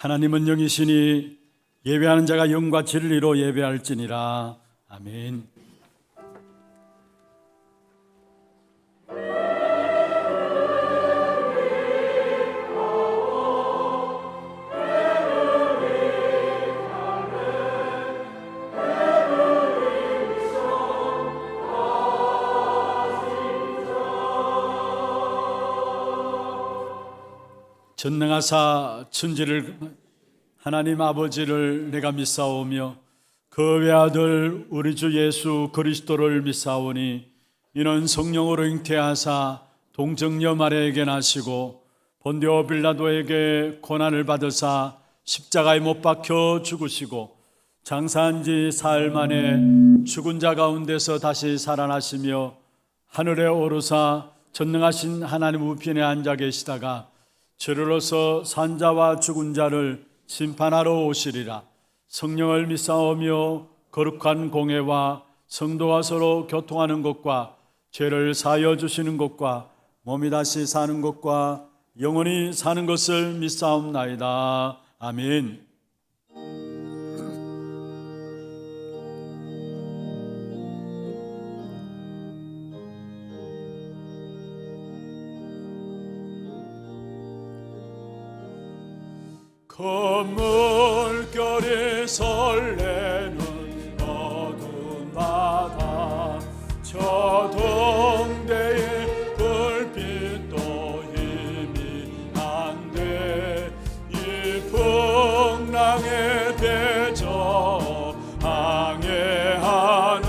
하나님은 영이시니 예배하는 자가 영과 진리로 예배할지니라. 아멘. 전능하사 천지를 하나님 아버지를 내가 믿사오며 그 외아들 우리 주 예수 그리스도를 믿사오니 이는 성령으로 잉태하사 동정녀 마리아에게 나시고 본디오 빌라도에게 고난을 받으사 십자가에 못 박혀 죽으시고 장사한 지 사흘 만에 죽은 자 가운데서 다시 살아나시며 하늘에 오르사 전능하신 하나님 우편에 앉아 계시다가 저리로서 산자와 죽은 자를 심판하러 오시리라. 성령을 믿사오며 거룩한 공회와 성도와 서로 교통하는 것과 죄를 사하여 주시는 것과 몸이 다시 사는 것과 영원히 사는 것을 믿사옵나이다. 아멘. 물결이 설레는 어두운 바다 저 동대의 불빛도 힘이 안 돼 이 풍랑에 대저 항해하는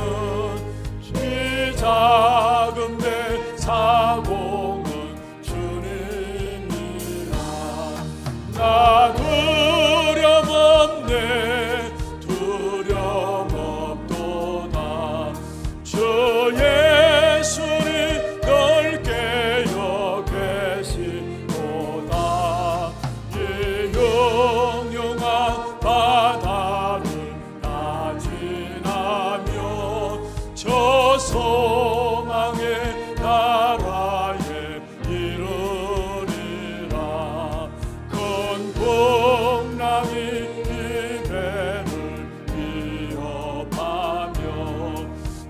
이 작은 배 사공은 주님이라. 나 두려움 없도다. 주 예수님 넓게 계시도다. 이 용용한 바다를 다 지나며 저 소망의 나라에 이르리라. 큰 풍랑이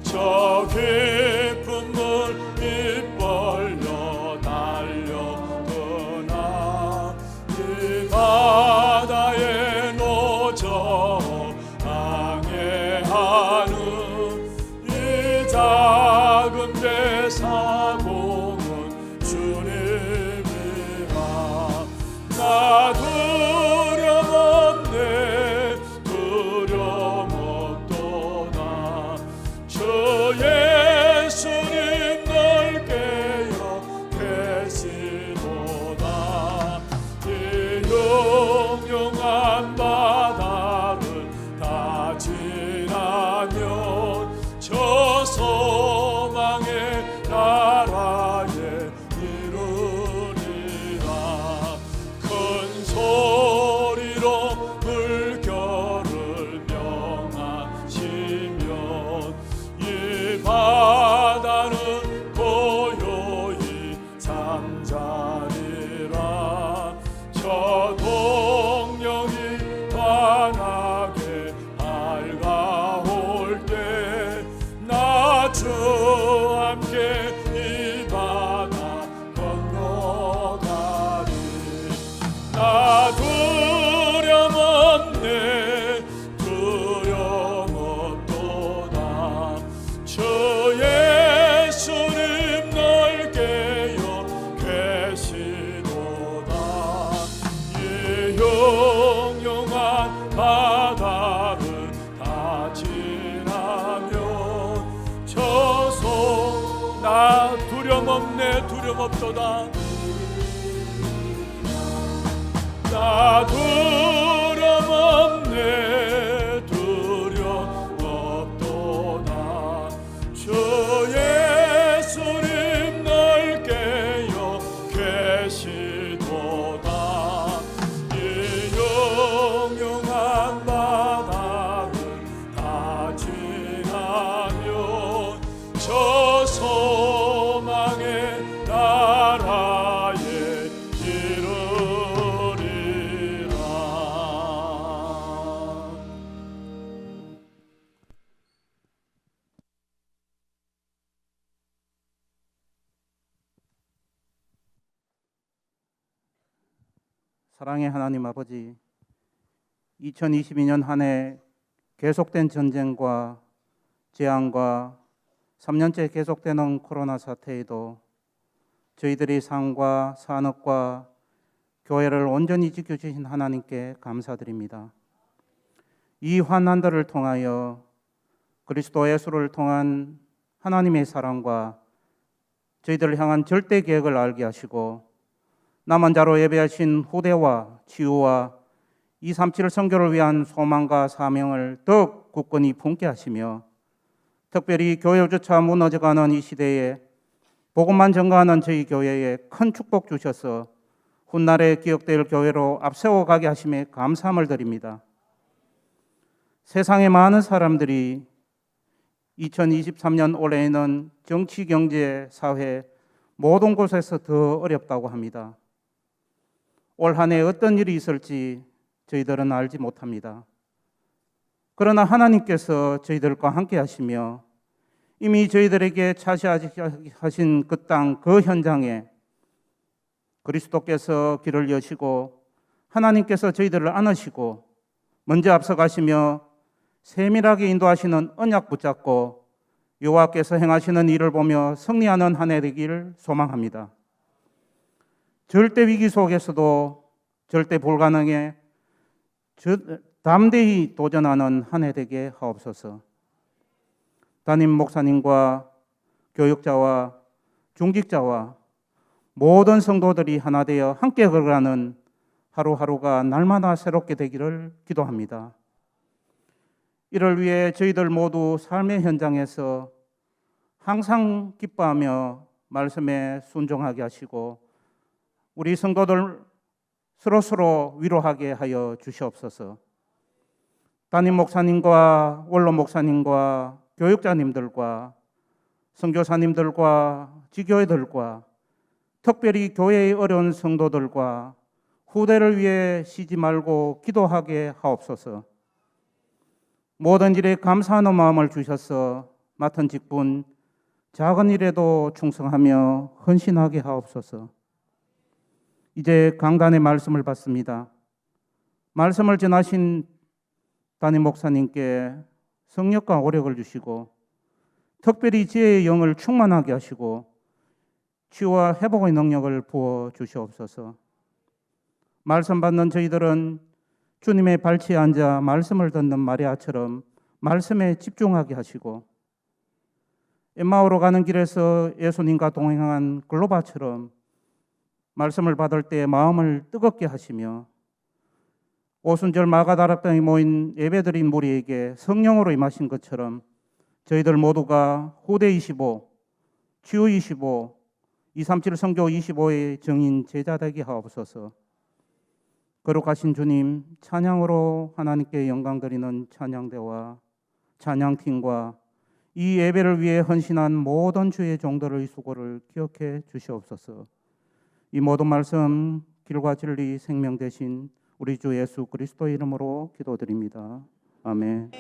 저 깊은 물 입벌려 달려드나 이 바다에 노저 항해하는 이 작은 배 사공은 주님이라. 나 두려움 없네 두려움 없도다. 주 예수님 넓게여 계시도다. 이 용용한 바다를 다 지나면 저 소망의 나라에 이르리라. 큰 소리로 물결을 명하시며 이 바다는 고요히 잠자리라. 저 동령이 환하게 밝아올 때 나 주 함께 이 바다 건너가리. 나 두려움 없네 두려움 없도다. 주 예수님 넓게여 계시도다. 이 용용한 바다를 다 지나면 나 두려움 없네 두려움 없도다. 나 두려움 없네 두려움 없도다. 주 예수님 넓게여 계시도다. 이 용용한 바다를 다 지나면 저 소망의 나라 사랑의 하나님 아버지, 2022년 한 해 계속된 전쟁과 재앙과 3년째 계속되는 코로나 사태에도 저희들의 삶과 산업과 교회를 온전히 지켜주신 하나님께 감사드립니다. 이 환난들을 통하여 그리스도 예수를 통한 하나님의 사랑과 저희들을 향한 절대 계획을 알게 하시고 남은 자로 예배하신 후대와 치유와 237 선교를 위한 소망과 사명을 더욱 굳건히 품게 하시며 특별히 교회조차 무너져가는 이 시대에 복음만 전가하는 저희 교회에 큰 축복 주셔서 훗날에 기억될 교회로 앞세워가게 하심에 감사함을 드립니다. 세상의 많은 사람들이 2023년 올해에는 정치, 경제, 사회 모든 곳에서 더 어렵다고 합니다. 올 한 해 어떤 일이 있을지 저희들은 알지 못합니다. 그러나 하나님께서 저희들과 함께 하시며 이미 저희들에게 차지하신 그 땅, 그 현장에 그리스도께서 길을 여시고 하나님께서 저희들을 안으시고 먼저 앞서가시며 세밀하게 인도하시는 언약 붙잡고 여호와께서 행하시는 일을 보며 승리하는 한 해 되기를 소망합니다. 절대 위기 속에서도 절대 불가능에 담대히 도전하는 한 해 되게 하옵소서. 담임 목사님과 교육자와 중직자와 모든 성도들이 하나 되어 함께 걸어가는 하루하루가 날마다 새롭게 되기를 기도합니다. 이를 위해 저희들 모두 삶의 현장에서 항상 기뻐하며 말씀에 순종하게 하시고 우리 성도들 서로 위로하게 하여 주시옵소서. 담임 목사님과 원로 목사님과 교육자님들과 선교사님들과 지교회들과 특별히 교회의 어려운 성도들과 후대를 위해 쉬지 말고 기도하게 하옵소서. 모든 일에 감사하는 마음을 주셔서 맡은 직분 작은 일에도 충성하며 헌신하게 하옵소서. 이제 강단의 말씀을 받습니다. 말씀을 전하신 담임 목사님께 성령과 오력을 주시고 특별히 지혜의 영을 충만하게 하시고 치유와 회복의 능력을 부어 주시옵소서. 말씀 받는 저희들은 주님의 발치에 앉아 말씀을 듣는 마리아처럼 말씀에 집중하게 하시고 엠마오로 가는 길에서 예수님과 동행한 글로바처럼 말씀을 받을 때 마음을 뜨겁게 하시며 오순절 마가다락방에 모인 예배드린 무리에게 성령으로 임하신 것처럼 저희들 모두가 후대 25, 치유 25, 237 선교 25의 정인 제자 되게 하옵소서. 거룩하신 주님, 찬양으로 하나님께 영광 드리는 찬양대와 찬양팀과 이 예배를 위해 헌신한 모든 주의 종들의 수고를 기억해 주시옵소서. 이 모든 말씀 길과 진리 생명 되신 우리 주 예수 그리스도 이름으로 기도드립니다. 아멘.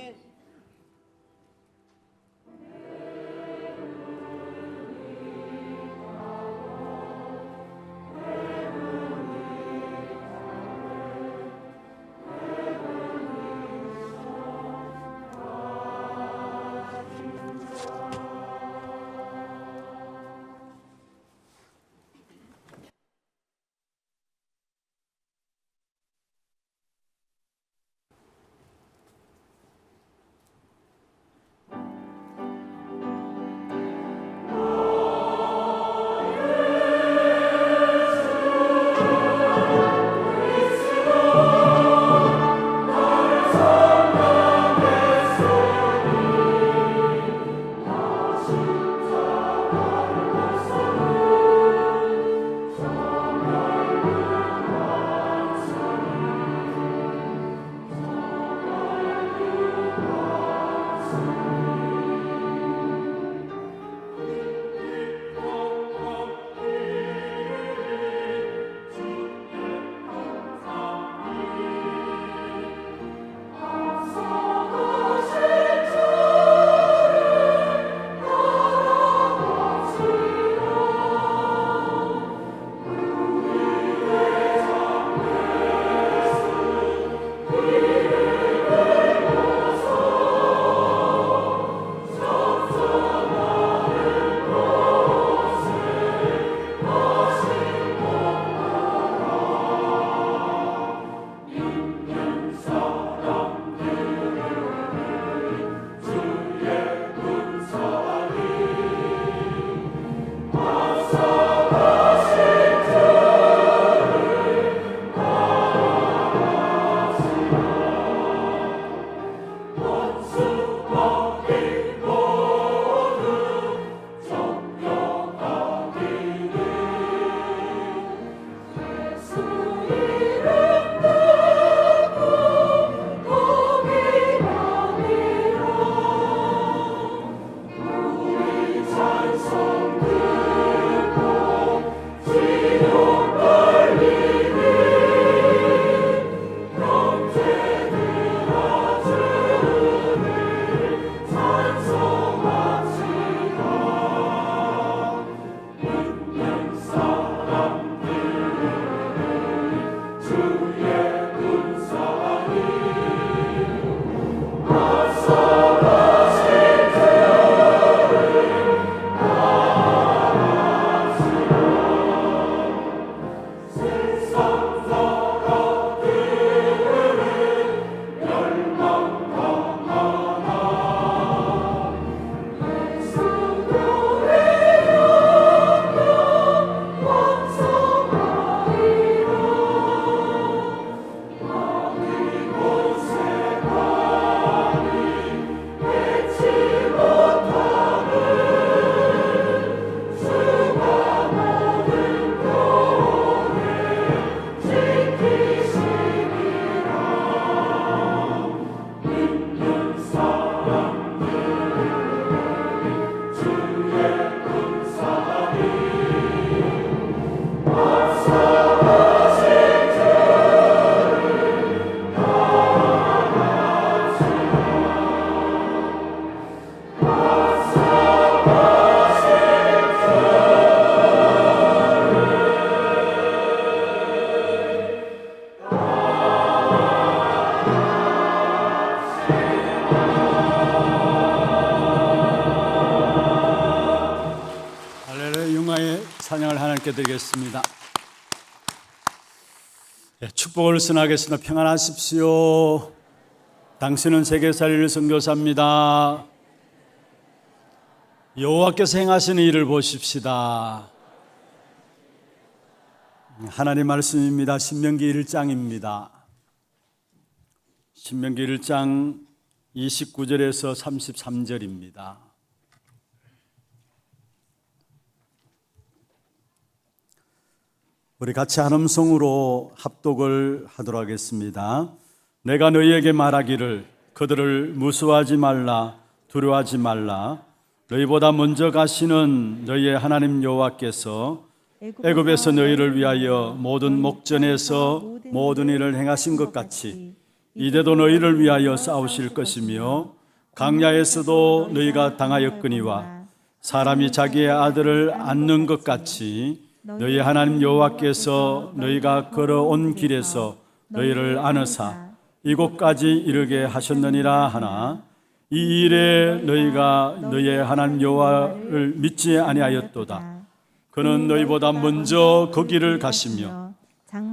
맡겨드리겠습니다. 네, 축복을 선하겠습니다. 평안하십시오. 당신은 세계살릴 선교사입니다. 여호와께서 행하시는 일을 보십시다. 하나님 말씀입니다. 신명기 1장입니다. 신명기 1장 29절에서 33절입니다. 우리 같이 한 음성으로 합독을 하도록 하겠습니다. 내가 너희에게 말하기를 그들을 무수하지 말라, 두려워하지 말라. 너희보다 먼저 가시는 너희의 하나님 여호와께서 애굽에서 너희를 위하여 모든 목전에서 모든 일을 행하신 것 같이 이제도 너희를 위하여 싸우실 것이며 강야에서도 너희가 당하였거니와 사람이 자기의 아들을 안는 것 같이 너희 하나님 여호와께서 너희가 걸어온 길에서 너희를 안으사 이곳까지 이르게 하셨느니라 하나 이 일에 너희가 너희의 하나님 여호와를 믿지 아니하였도다. 그는 너희보다 먼저 그 길을 가시며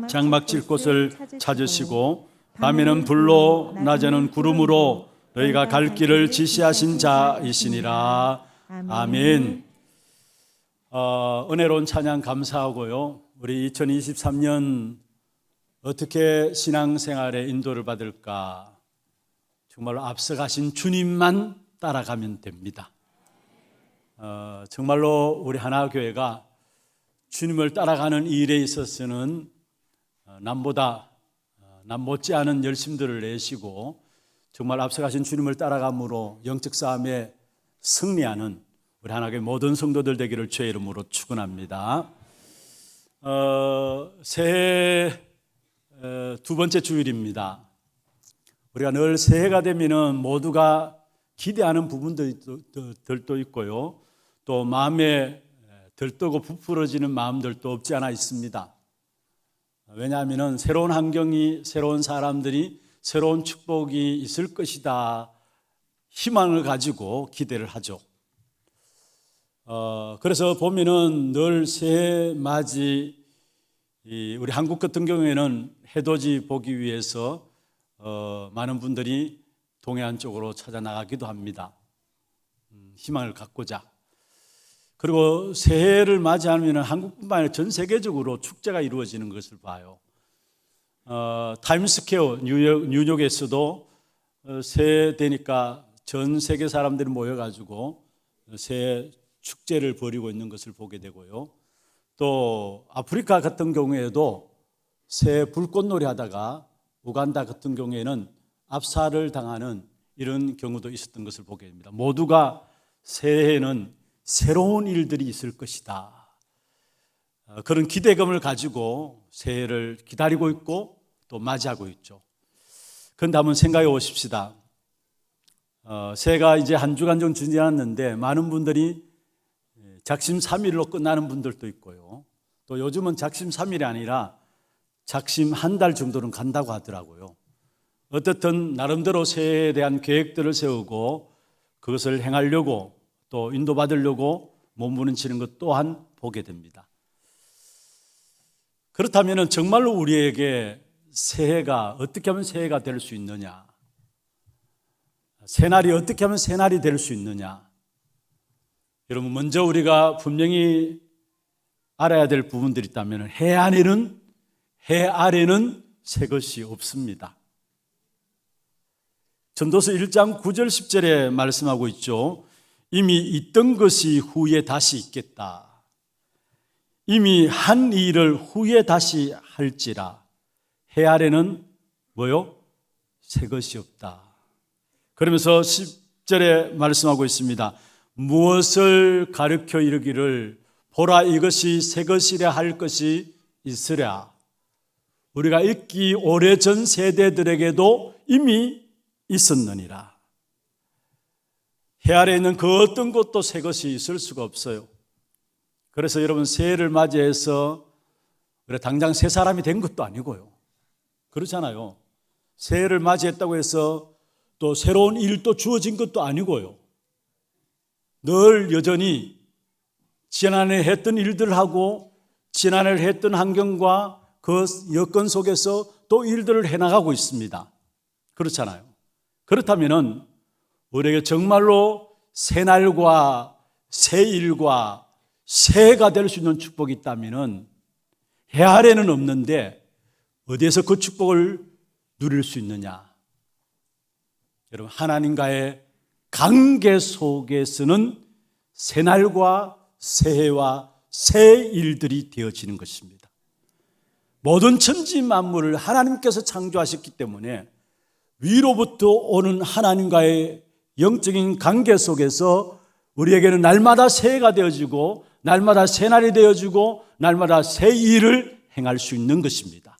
장막 칠 곳을 찾으시고 밤에는 불로 낮에는 구름으로 너희가 갈 길을 지시하신 자이시니라. 아멘. 은혜로운 찬양 감사하고요. 우리 2023년 어떻게 신앙생활에 인도를 받을까? 정말로 앞서가신 주님만 따라가면 됩니다. 정말로 우리 하나교회가 주님을 따라가는 일에 있어서는 남 못지않은 열심들을 내시고 정말 앞서가신 주님을 따라감으로 영적 싸움에 승리하는 우리 하나교회 모든 성도들 되기를 주의 이름으로 축원합니다. 새해 두 번째 주일입니다. 우리가 늘 새해가 되면은 모두가 기대하는 부분들도 있고요. 또 마음에 들뜨고 부풀어지는 마음들도 없지 않아 있습니다. 왜냐하면 새로운 환경이, 새로운 사람들이, 새로운 축복이 있을 것이다 희망을 가지고 기대를 하죠. 그래서 보면은 늘 새해 맞이 우리 한국 같은 경우에는 해돋이 보기 위해서 많은 분들이 동해안 쪽으로 찾아 나가기도 합니다. 희망을 갖고자. 그리고 새해를 맞이하면 한국뿐만 아니라 전 세계적으로 축제가 이루어지는 것을 봐요. 타임스퀘어 뉴욕에서도 새해 되니까 전 세계 사람들이 모여가지고 새해 축제를 벌이고 있는 것을 보게 되고요. 또 아프리카 같은 경우에도 새해 불꽃놀이 하다가 우간다 같은 경우에는 압살을 당하는 이런 경우도 있었던 것을 보게 됩니다. 모두가 새해에는 새로운 일들이 있을 것이다. 그런 기대감을 가지고 새해를 기다리고 있고 또 맞이하고 있죠. 그런데 한번 생각해 보십시다. 새해가 이제 한 주간 정도 지났는데 많은 분들이 작심 3일로 끝나는 분들도 있고요. 또 요즘은 작심 3일이 아니라 작심 한 달 정도는 간다고 하더라고요. 어떻든 나름대로 새해에 대한 계획들을 세우고 그것을 행하려고 또 인도받으려고 몸부림치는 것 또한 보게 됩니다. 그렇다면 정말로 우리에게 새해가 어떻게 하면 새해가 될 수 있느냐? 새날이 어떻게 하면 새날이 될 수 있느냐? 여러분, 먼저 우리가 분명히 알아야 될 부분들이 있다면 해 아래는 새 것이 없습니다. 전도서 1장 9절 10절에 말씀하고 있죠. 이미 있던 것이 후에 다시 있겠다. 이미 한 일을 후에 다시 할지라. 해 아래는 뭐요? 새 것이 없다. 그러면서 10절에 말씀하고 있습니다. 무엇을 가르쳐 이르기를 보라 이것이 새 것이라 할 것이 있으랴. 우리가 읽기 오래전 세대들에게도 이미 있었느니라. 해 아래 있는 그 어떤 것도 새 것이 있을 수가 없어요. 그래서 여러분 새해를 맞이해서 그래 당장 새 사람이 된 것도 아니고요. 그렇잖아요. 새해를 맞이했다고 해서 또 새로운 일도 주어진 것도 아니고요. 늘 여전히 지난해 했던 일들을 하고 지난해 했던 환경과 그 여건 속에서 또 일들을 해나가고 있습니다. 그렇잖아요. 그렇다면 우리에게 정말로 새날과 새일과 새해가 될 수 있는 축복이 있다면 해 아래는 없는데 어디에서 그 축복을 누릴 수 있느냐? 여러분, 하나님과의 관계 속에서는 새날과 새해와 새일들이 되어지는 것입니다. 모든 천지 만물을 하나님께서 창조하셨기 때문에 위로부터 오는 하나님과의 영적인 관계 속에서 우리에게는 날마다 새해가 되어지고 날마다 새날이 되어지고 날마다 새일을 행할 수 있는 것입니다.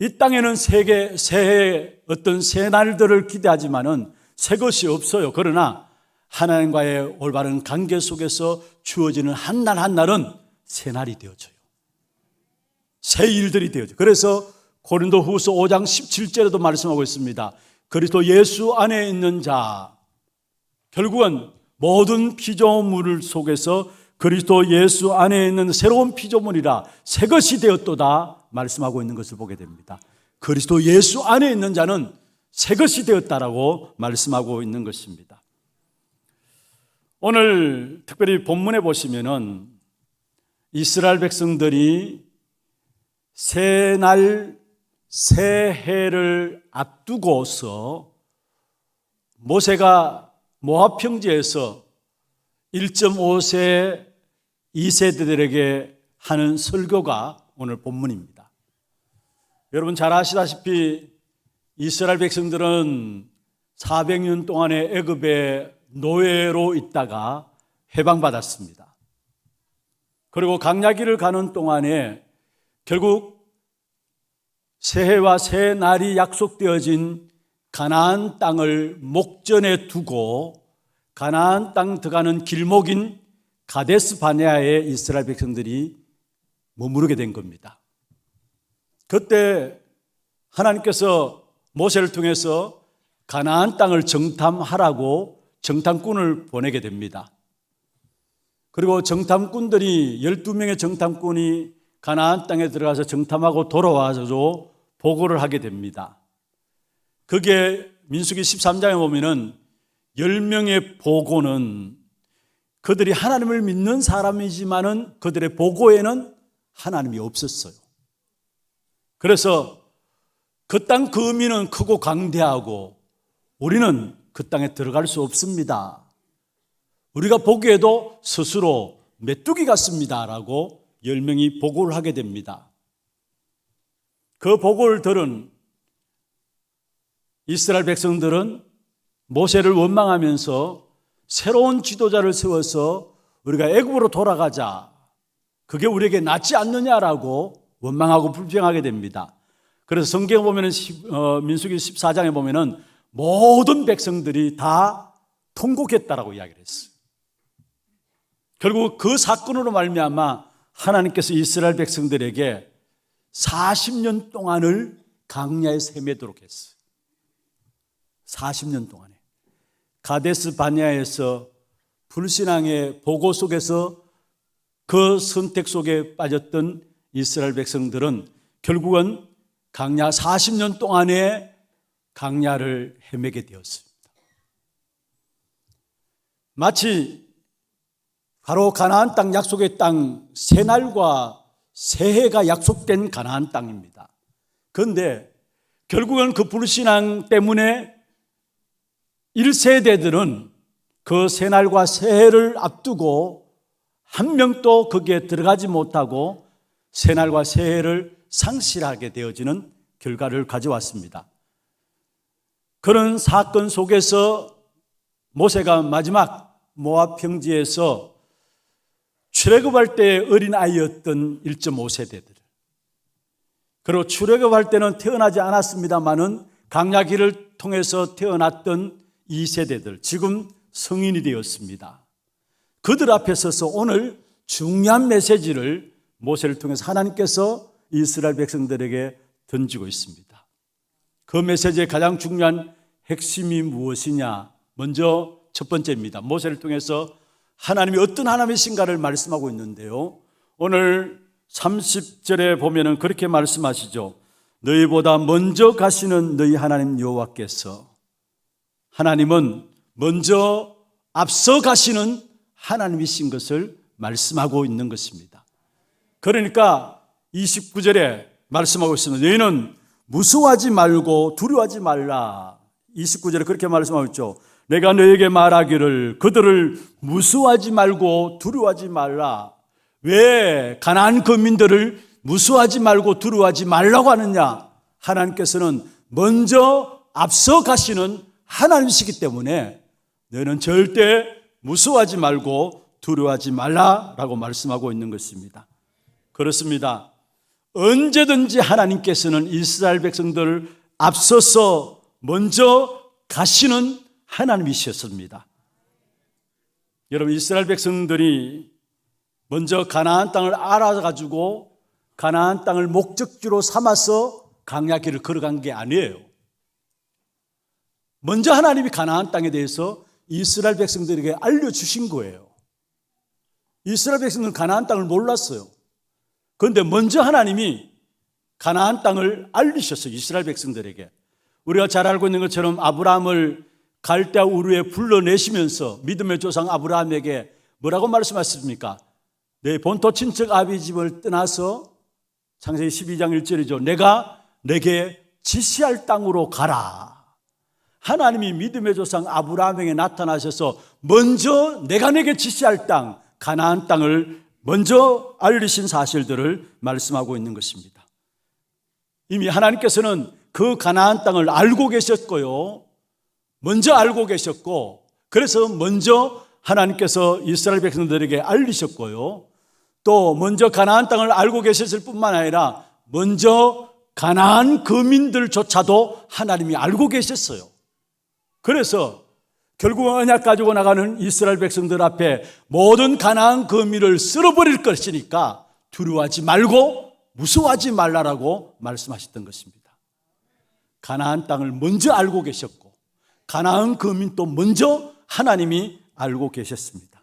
이 땅에는 새해 어떤 새날들을 기대하지만은 새 것이 없어요. 그러나 하나님과의 올바른 관계 속에서 주어지는 한 날 한 날은 새날이 되어져요. 새일들이 되어져요. 그래서 고린도후서 5장 17절에도 말씀하고 있습니다. 그리스도 예수 안에 있는 자, 결국은 모든 피조물 속에서 그리스도 예수 안에 있는 새로운 피조물이라 새 것이 되었도다 말씀하고 있는 것을 보게 됩니다. 그리스도 예수 안에 있는 자는 새 것이 되었다라고 말씀하고 있는 것입니다. 오늘 특별히 본문에 보시면은 이스라엘 백성들이 새날 새해를 앞두고서 모세가 모압 평지에서 1.5세 2세대들에게 하는 설교가 오늘 본문입니다. 여러분 잘 아시다시피 이스라엘 백성들은 400년 동안의 애굽의 노예로 있다가 해방받았습니다. 그리고 광야길을 가는 동안에 결국 새해와 새날이 약속되어진 가나안 땅을 목전에 두고 가나안 땅 들어가는 길목인 가데스 바네아에 이스라엘 백성들이 머무르게 된 겁니다. 그때 하나님께서 모세를 통해서 가나안 땅을 정탐하라고 정탐꾼을 보내게 됩니다. 그리고 정탐꾼들이 12명의 정탐꾼이 가나안 땅에 들어가서 정탐하고 돌아와서 보고를 하게 됩니다. 그게 민수기 13장에 보면은 10명의 보고는 그들이 하나님을 믿는 사람이지만은 그들의 보고에는 하나님이 없었어요. 그래서 그 땅 그 의미는 크고 강대하고 우리는 그 땅에 들어갈 수 없습니다. 우리가 보기에도 스스로 메뚜기 같습니다라고 10명이 보고를 하게 됩니다. 그 보고를 들은 이스라엘 백성들은 모세를 원망하면서 새로운 지도자를 세워서 우리가 애굽으로 돌아가자. 그게 우리에게 낫지 않느냐라고 원망하고 불평하게 됩니다. 그래서 성경에 보면은 민수기 14장에 보면은 모든 백성들이 다 통곡했다라고 이야기를 했어요. 결국 그 사건으로 말미암아 하나님께서 이스라엘 백성들에게 40년 동안을 광야에서 헤매도록 했어요. 40년 동안에 가데스 바네아에서 불신앙의 보고 속에서 그 선택 속에 빠졌던 이스라엘 백성들은 결국은 광야 40년 동안에 광야를 헤매게 되었습니다. 마치 바로 가나안 땅 약속의 땅 새날과 새해가 약속된 가나안 땅입니다. 그런데 결국은 그 불신앙 때문에 1세대들은 그 새날과 새해를 앞두고 한 명도 거기에 들어가지 못하고 새날과 새해를 상실하게 되어지는 결과를 가져왔습니다. 그런 사건 속에서 모세가 마지막 모압 평지에서 출애굽할 때 어린아이였던 1.5세대들, 그리고 출애굽할 때는 태어나지 않았습니다마는 광야길을 통해서 태어났던 2세대들, 지금 성인이 되었습니다. 그들 앞에 서서 오늘 중요한 메시지를 모세를 통해서 하나님께서 이스라엘 백성들에게 던지고 있습니다. 그 메시지의 가장 중요한 핵심이 무엇이냐? 먼저 첫 번째입니다. 모세를 통해서 하나님이 어떤 하나님이신가를 말씀하고 있는데요. 오늘 30절에 보면은 그렇게 말씀하시죠. 너희보다 먼저 가시는 너희 하나님 여호와께서, 하나님은 먼저 앞서 가시는 하나님이신 것을 말씀하고 있는 것입니다. 그러니까 29절에 말씀하고 있습니다. 너희는 무서워하지 말고 두려워하지 말라. 29절에 그렇게 말씀하고 있죠. 내가 너에게 말하기를 그들을 무서워하지 말고 두려워하지 말라. 왜 가나안 거민들을 무서워하지 말고 두려워하지 말라고 하느냐? 하나님께서는 먼저 앞서 가시는 하나님이시기 때문에 너희는 절대 무서워하지 말고 두려워하지 말라라고 말씀하고 있는 것입니다. 그렇습니다. 언제든지 하나님께서는 이스라엘 백성들을 앞서서 먼저 가시는 하나님이셨습니다. 여러분, 이스라엘 백성들이 먼저 가나안 땅을 알아가지고 가나안 땅을 목적지로 삼아서 광야길을 걸어간 게 아니에요. 먼저 하나님이 가나안 땅에 대해서 이스라엘 백성들에게 알려주신 거예요. 이스라엘 백성들은 가나안 땅을 몰랐어요. 그런데 먼저 하나님이 가나안 땅을 알리셨어요. 이스라엘 백성들에게. 우리가 잘 알고 있는 것처럼 아브라함을 갈대아 우르에 불러내시면서 믿음의 조상 아브라함에게 뭐라고 말씀하셨습니까? 내 본토 친척 아비 집을 떠나서, 창세기 12장 1절이죠. 내가 내게 지시할 땅으로 가라. 하나님이 믿음의 조상 아브라함에게 나타나셔서 먼저 내가 내게 지시할 땅, 가나안 땅을 먼저 알리신 사실들을 말씀하고 있는 것입니다. 이미 하나님께서는 그 가나안 땅을 알고 계셨고요, 먼저 알고 계셨고, 그래서 먼저 하나님께서 이스라엘 백성들에게 알리셨고요, 또 먼저 가나안 땅을 알고 계셨을 뿐만 아니라 먼저 가나안 거민들조차도 하나님이 알고 계셨어요. 그래서 결국 언약 가지고 나가는 이스라엘 백성들 앞에 모든 가나안 거민을 쓸어버릴 것이니까 두려워하지 말고 무서워하지 말라라고 말씀하셨던 것입니다. 가나안 땅을 먼저 알고 계셨고 가나안 거민도 먼저 하나님이 알고 계셨습니다.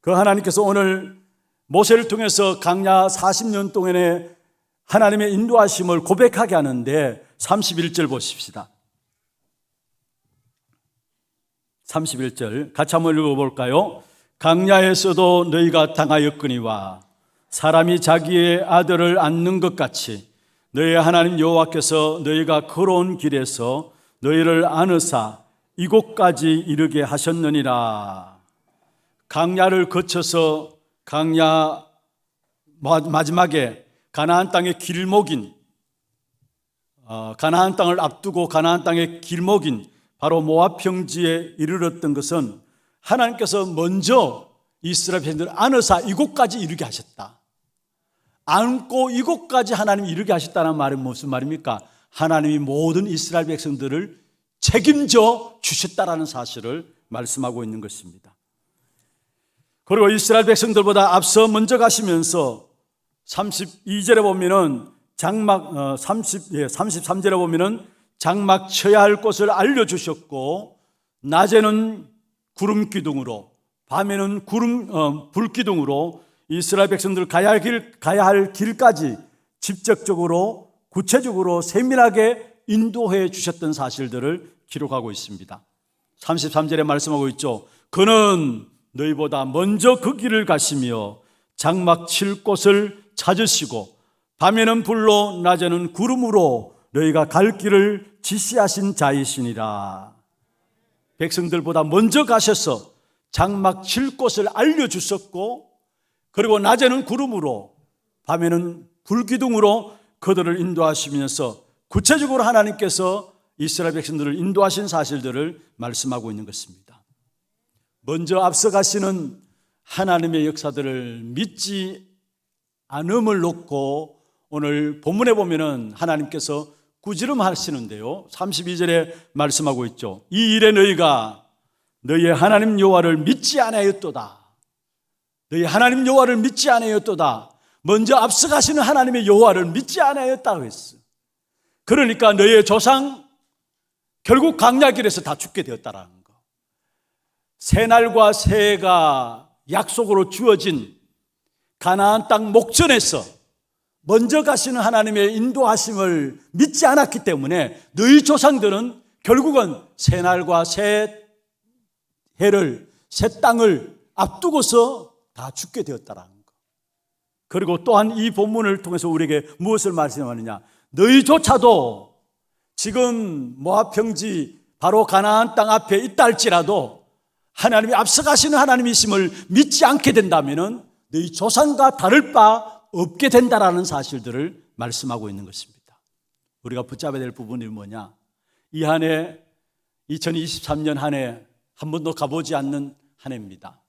그 하나님께서 오늘 모세를 통해서 광야 40년 동안의 하나님의 인도하심을 고백하게 하는데 31절 보십시다. 31절 같이 한번 읽어볼까요? 광야에서도 너희가 당하였거니와 사람이 자기의 아들을 안는 것 같이 너희 하나님 여호와께서 너희가 걸어온 길에서 너희를 안으사 이곳까지 이르게 하셨느니라. 광야를 거쳐서 광야 마지막에 가나안 땅의 길목인, 가나안 땅을 앞두고 가나안 땅의 길목인 바로 모압 평지에 이르렀던 것은 하나님께서 먼저 이스라엘 백성들을 안으사 이곳까지 이르게 하셨다. 안고 이곳까지 하나님이 이르게 하셨다는 말은 무슨 말입니까? 하나님이 모든 이스라엘 백성들을 책임져 주셨다라는 사실을 말씀하고 있는 것입니다. 그리고 이스라엘 백성들보다 앞서 먼저 가시면서 32절에 보면은 33절에 보면은 장막 쳐야 할 곳을 알려주셨고 낮에는 구름 기둥으로 밤에는 불 기둥으로 이스라엘 백성들 가야 할 길까지 직접적으로 구체적으로 세밀하게 인도해 주셨던 사실들을 기록하고 있습니다. 33절에 말씀하고 있죠. 그는 너희보다 먼저 그 길을 가시며 장막 칠 곳을 찾으시고 밤에는 불로 낮에는 구름으로 너희가 갈 길을 지시하신 자이시니라. 백성들보다 먼저 가셔서 장막 칠 곳을 알려주셨고 그리고 낮에는 구름으로 밤에는 불기둥으로 그들을 인도하시면서 구체적으로 하나님께서 이스라엘 백성들을 인도하신 사실들을 말씀하고 있는 것입니다. 먼저 앞서가시는 하나님의 역사들을 믿지 않음을 놓고 오늘 본문에 보면은 하나님께서 꾸지름하시는데요. 32절에 말씀하고 있죠. 이 일에 너희가 너희의 하나님 여호와를 믿지 아니하였도다. 너희 하나님 여호와를 믿지 아니하였도다. 먼저 앞서가시는 하나님의 여호와를 믿지 아니하였다고 했어요. 그러니까 너희의 조상 결국 광야길에서 다 죽게 되었다라는 거. 새날과 새해가 약속으로 주어진 가나안 땅 목전에서 먼저 가시는 하나님의 인도하심을 믿지 않았기 때문에 너희 조상들은 결국은 새 날과 새 해를, 새 땅을 앞두고서 다 죽게 되었다라는 것. 그리고 또한 이 본문을 통해서 우리에게 무엇을 말씀하느냐? 너희조차도 지금 모압 평지 바로 가나안 땅 앞에 있다 할지라도 하나님이 앞서가시는 하나님이심을 믿지 않게 된다면은 너희 조상과 다를 바 없게 된다라는 사실들을 말씀하고 있는 것입니다. 우리가 붙잡아야 될 부분이 뭐냐? 이 한 해 2023년 한 해 한 번도 가보지 않는 한 해입니다.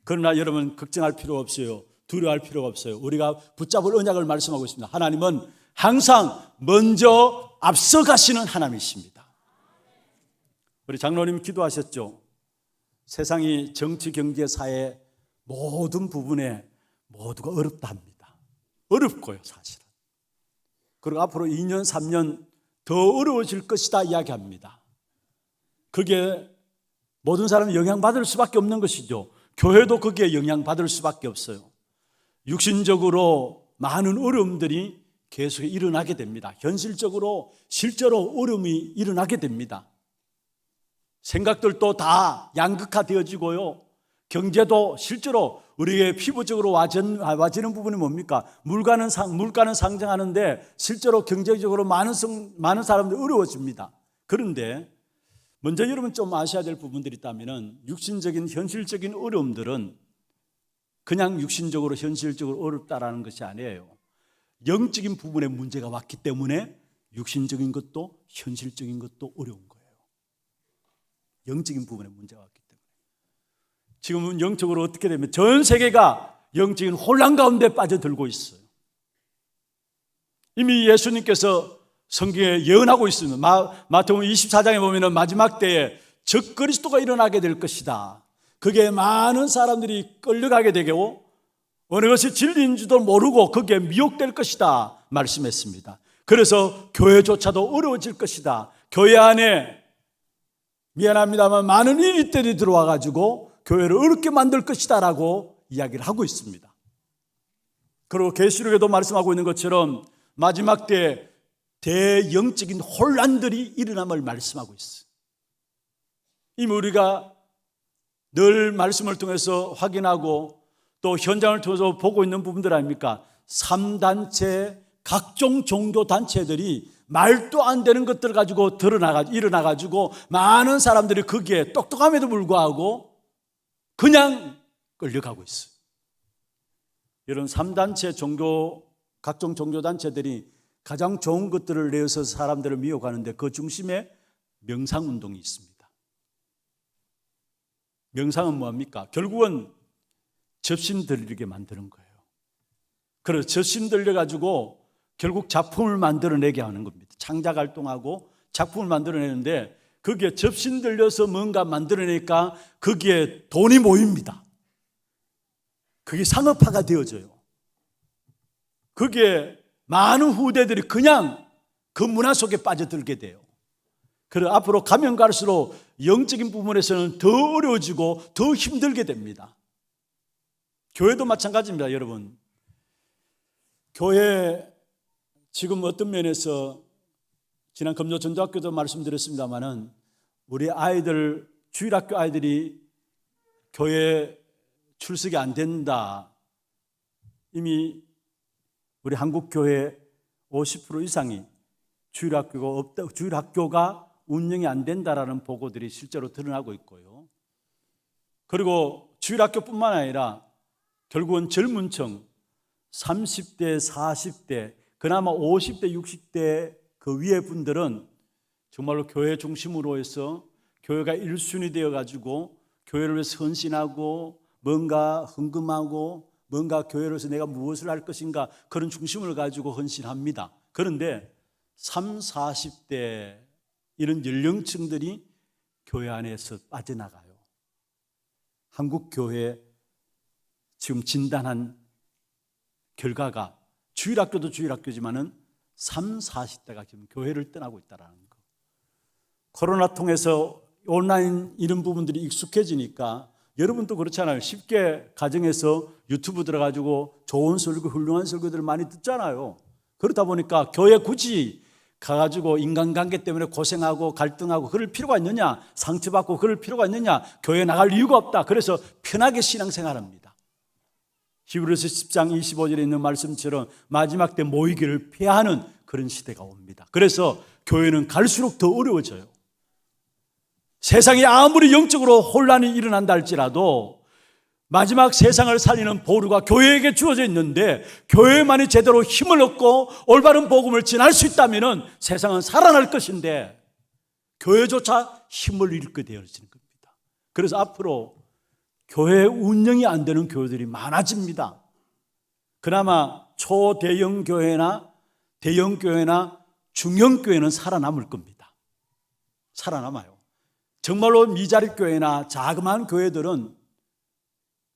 그러나 여러분 걱정할 필요 없어요. 두려워할 필요가 없어요. 우리가 붙잡을 언약을 말씀하고 있습니다. 하나님은 항상 먼저 앞서가시는 하나님이십니다. 우리 장로님 기도하셨죠. 세상이 정치, 경제, 사회 모든 부분에 모두가 어렵다 합니다. 어렵고요, 사실은. 그리고 앞으로 2년, 3년 더 어려워질 것이다 이야기합니다. 그게 모든 사람이 영향받을 수밖에 없는 것이죠. 교회도 거기에 영향받을 수밖에 없어요. 육신적으로 많은 어려움들이 계속 일어나게 됩니다. 현실적으로 실제로 어려움이 일어나게 됩니다. 생각들도 다 양극화되어지고요. 경제도 실제로 우리의 피부적으로 와지는 부분이 뭡니까? 물가는 상승하는데 실제로 경제적으로 많은 사람들이 어려워집니다. 그런데 먼저 여러분 좀 아셔야 될 부분들이 있다면 육신적인 현실적인 어려움들은 그냥 육신적으로 현실적으로 어렵다라는 것이 아니에요. 영적인 부분에 문제가 왔기 때문에 육신적인 것도 현실적인 것도 어려운 거예요. 영적인 부분에 문제가 왔기 때문에. 지금은 영적으로 어떻게 되면 전 세계가 영적인 혼란 가운데 빠져들고 있어요. 이미 예수님께서 성경에 예언하고 있습니다. 마태복음 24장에 보면 마지막 때에 적그리스도가 일어나게 될 것이다. 그게 많은 사람들이 끌려가게 되고 어느 것이 진리인지도 모르고 거기에 미혹될 것이다 말씀했습니다. 그래서 교회조차도 어려워질 것이다. 교회 안에 미안합니다만 많은 일들이 들어와 가지고 교회를 어렵게 만들 것이다 라고 이야기를 하고 있습니다. 그리고 계시록에도 말씀하고 있는 것처럼 마지막 때 대영적인 혼란들이 일어남을 말씀하고 있어요. 이미 우리가 늘 말씀을 통해서 확인하고 또 현장을 통해서 보고 있는 부분들 아닙니까? 3단체, 각종 종교단체들이 말도 안 되는 것들을 가지고 일어나가지고 많은 사람들이 거기에 똑똑함에도 불구하고 그냥 끌려가고 있어요. 이런 3단체 각종 종교단체들이 가장 좋은 것들을 내어서 사람들을 미혹하는데 그 중심에 명상운동이 있습니다. 명상은 뭐합니까? 결국은 접신 들리게 만드는 거예요. 그래서 접신 들려가지고 결국 작품을 만들어내게 하는 겁니다. 창작 활동하고 작품을 만들어내는데 거기에 접신 들려서 뭔가 만들어내니까 거기에 돈이 모입니다. 그게 상업화가 되어져요. 거기에 많은 후대들이 그냥 그 문화 속에 빠져들게 돼요. 그래서 앞으로 가면 갈수록 영적인 부분에서는 더 어려워지고 더 힘들게 됩니다. 교회도 마찬가지입니다, 여러분. 교회 지금 어떤 면에서 지난 금요 전도학교도 말씀드렸습니다마는 우리 아이들, 주일학교 아이들이 교회 출석이 안 된다. 이미 우리 한국교회 50% 이상이 주일학교가 운영이 안 된다라는 보고들이 실제로 드러나고 있고요. 그리고 주일학교뿐만 아니라 결국은 젊은 층 30대, 40대, 그나마 50대, 60대 그 위에 분들은 정말로 교회 중심으로 해서 교회가 1순위 되어가지고 교회를 위해서 헌신하고 뭔가 헌금하고 뭔가 교회로서 내가 무엇을 할 것인가 그런 중심을 가지고 헌신합니다. 그런데 30, 40대 이런 연령층들이 교회 안에서 빠져나가요. 한국 교회 지금 진단한 결과가 주일학교도 주일학교지만은 30, 40대가 지금 교회를 떠나고 있다는 거. 코로나 통해서 온라인 이런 부분들이 익숙해지니까 여러분도 그렇잖아요. 쉽게 가정에서 유튜브 들어가지고 좋은 설교, 훌륭한 설교들을 많이 듣잖아요. 그러다 보니까 교회 굳이 가가지고 인간관계 때문에 고생하고 갈등하고 그럴 필요가 있느냐, 상처받고 그럴 필요가 있느냐, 교회 나갈 이유가 없다. 그래서 편하게 신앙생활합니다. 히브리서 10장 25절에 있는 말씀처럼 마지막 때 모이기를 피하는 그런 시대가 옵니다. 그래서 교회는 갈수록 더 어려워져요. 세상이 아무리 영적으로 혼란이 일어난다 할지라도 마지막 세상을 살리는 보루가 교회에게 주어져 있는데 교회만이 제대로 힘을 얻고 올바른 복음을 전할 수 있다면 세상은 살아날 것인데 교회조차 힘을 잃게 되어지는 겁니다. 그래서 앞으로 교회 운영이 안 되는 교회들이 많아집니다. 그나마 초대형 교회나 대형 교회나 중형 교회는 살아남을 겁니다. 살아남아요. 정말로 미자립 교회나 자그마한 교회들은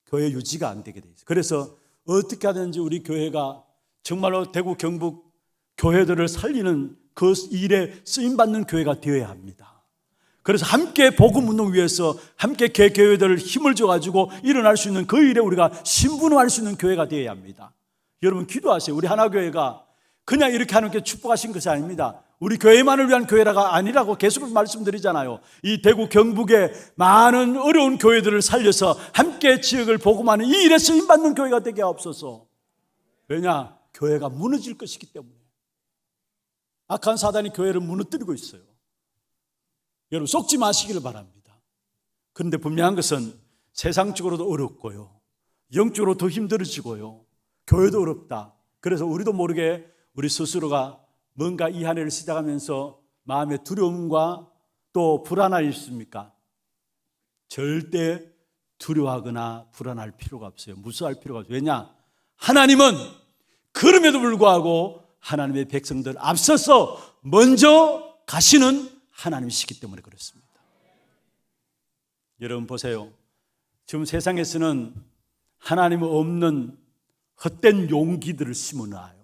교회 유지가 안 되게 돼 있어요. 그래서 어떻게 하든지 우리 교회가 정말로 대구 경북 교회들을 살리는 그 일에 쓰임받는 교회가 되어야 합니다. 그래서 함께 복음운동 위해서 함께 개교회들을 힘을 줘가지고 일어날 수 있는 그 일에 우리가 신분화할 수 있는 교회가 되어야 합니다. 여러분 기도하세요. 우리 하나교회가 그냥 이렇게 하는 게 축복하신 것이 아닙니다. 우리 교회만을 위한 교회가 아니라고 계속 말씀드리잖아요. 이 대구 경북의 많은 어려운 교회들을 살려서 함께 지역을 복음하는 이 일에 쓰임받는 교회가 되게 하옵소서. 왜냐? 교회가 무너질 것이기 때문에. 악한 사단이 교회를 무너뜨리고 있어요. 여러분 속지 마시기를 바랍니다. 그런데 분명한 것은 세상적으로도 어렵고요, 영적으로 더 힘들어지고요, 교회도 어렵다. 그래서 우리도 모르게 우리 스스로가 뭔가 이 한 해를 시작하면서 마음의 두려움과 또 불안함이 있습니까? 절대 두려워하거나 불안할 필요가 없어요. 무서워할 필요가 없어요. 왜냐? 하나님은 그럼에도 불구하고 하나님의 백성들 앞서서 먼저 가시는 하나님이시기 때문에 그렇습니다. 여러분 보세요. 지금 세상에서는 하나님 없는 헛된 용기들을 심어놔요.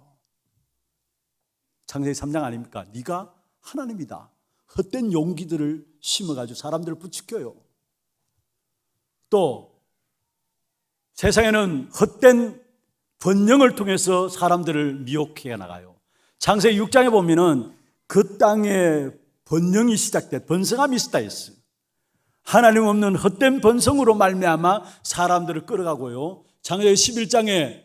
창세기 3장 아닙니까? 네가 하나님이다. 헛된 용기들을 심어가지고 사람들을 부추겨요. 또 세상에는 헛된 번영을 통해서 사람들을 미혹해 나가요. 창세기 6장에 보면은 그 땅에 번영이 시작돼, 번성함이 시작했어요. 하나님 없는 헛된 번성으로 말미암아 사람들을 끌어가고요. 창세기 11장에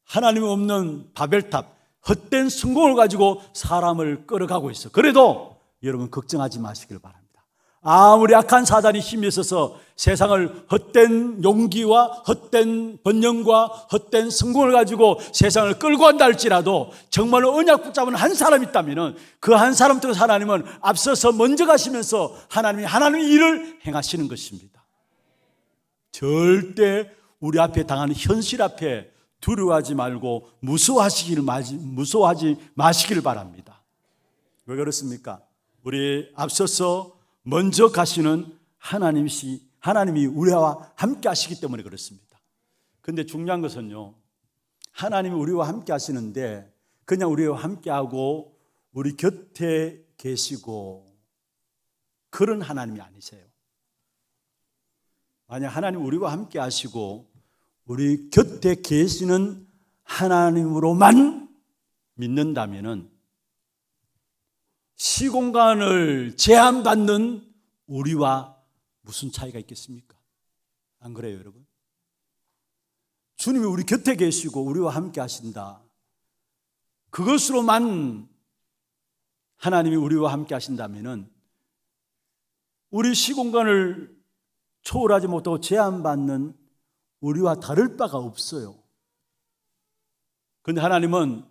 하나님 없는 바벨탑, 헛된 성공을 가지고 사람을 끌어가고 있어. 그래도 여러분 걱정하지 마시길 바랍니다. 아무리 악한 사단이 힘이 있어서 세상을 헛된 용기와 헛된 번영과 헛된 성공을 가지고 세상을 끌고 간다 할지라도 정말로 언약 붙잡은 한 사람이 있다면 그 한 사람 통해서 하나님은 앞서서 먼저 가시면서 하나님이 하나님의 일을 행하시는 것입니다. 절대 우리 앞에 당하는 현실 앞에 두려워하지 말고 무서워하지 마시길 바랍니다. 왜 그렇습니까? 우리 앞서서 먼저 가시는 하나님이 우리와 함께 하시기 때문에 그렇습니다. 그런데 중요한 것은요, 하나님이 우리와 함께 하시는데 그냥 우리와 함께 하고 우리 곁에 계시고 그런 하나님이 아니세요. 만약 하나님 우리와 함께 하시고 우리 곁에 계시는 하나님으로만 믿는다면은 시공간을 제한받는 우리와 무슨 차이가 있겠습니까? 안 그래요, 여러분? 주님이 우리 곁에 계시고 우리와 함께 하신다. 그것으로만 하나님이 우리와 함께 하신다면은 우리 시공간을 초월하지 못하고 제한받는 우리와 다를 바가 없어요. 그런데 하나님은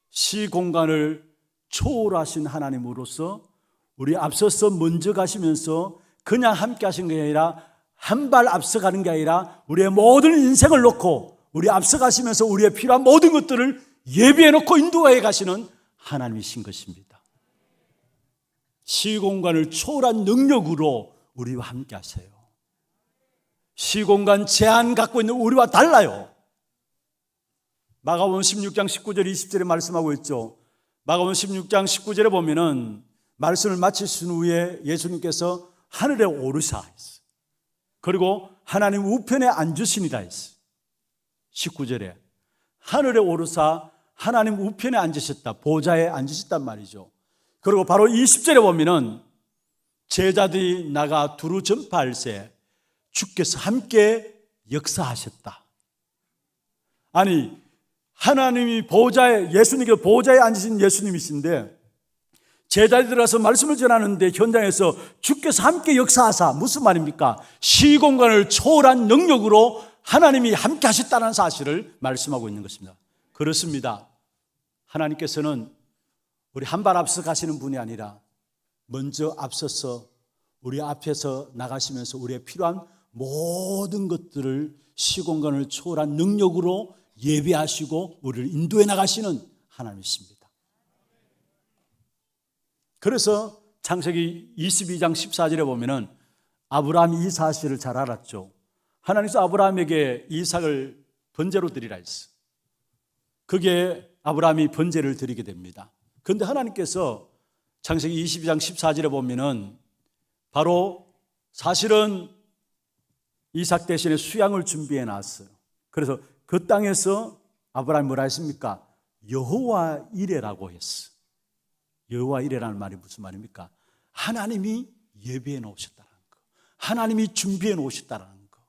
시공간을 초월하신 하나님으로서 우리 앞서서 먼저 가시면서 그냥 함께 하신 게 아니라 한 발 앞서가는 게 아니라 우리의 모든 인생을 놓고 우리 앞서가시면서 우리의 필요한 모든 것들을 예비해 놓고 인도해 가시는 하나님이신 것입니다. 시공간을 초월한 능력으로 우리와 함께 하세요. 시공간 제한 갖고 있는 우리와 달라요. 마가복음 16장 19절 20절에 말씀하고 있죠. 마가복음 16장 19절에 보면은 말씀을 마치신 후에 예수님께서 하늘에 오르사 했어요. 그리고 하나님 우편에 앉으시니라 했어요. 19절에 하늘에 오르사 하나님 우편에 앉으셨다, 보좌에 앉으셨단 말이죠. 그리고 바로 20절에 보면은 제자들이 나가 두루 전파할세 주께서 함께 역사하셨다. 아니, 하나님이 보좌에, 예수님께 보좌에 앉으신 예수님이신데 제자들이 들어서 말씀을 전하는데 현장에서 주께서 함께 역사하사, 무슨 말입니까? 시공간을 초월한 능력으로 하나님이 함께 하셨다는 사실을 말씀하고 있는 것입니다. 그렇습니다. 하나님께서는 우리 한 발 앞서 가시는 분이 아니라 먼저 앞서서 우리 앞에서 나가시면서 우리의 필요한 모든 것들을 시공간을 초월한 능력으로 예배하시고 우리를 인도해 나가시는 하나님이십니다. 그래서 창세기 22장 14절에 보면은 아브라함이 이 사실을 잘 알았죠. 하나님께서 아브라함에게 이삭을 번제로 드리라 했어. 그게 아브라함이 번제를 드리게 됩니다. 그런데 하나님께서 창세기 22장 14절에 보면은 바로 사실은 이삭 대신에 수양을 준비해 놨어요. 그래서 그 땅에서 아브라함이 뭐라 했습니까? 여호와 이레라고 했어. 여호와 이레라는 말이 무슨 말입니까? 하나님이 예비해 놓으셨다는 거, 하나님이 준비해 놓으셨다는 거.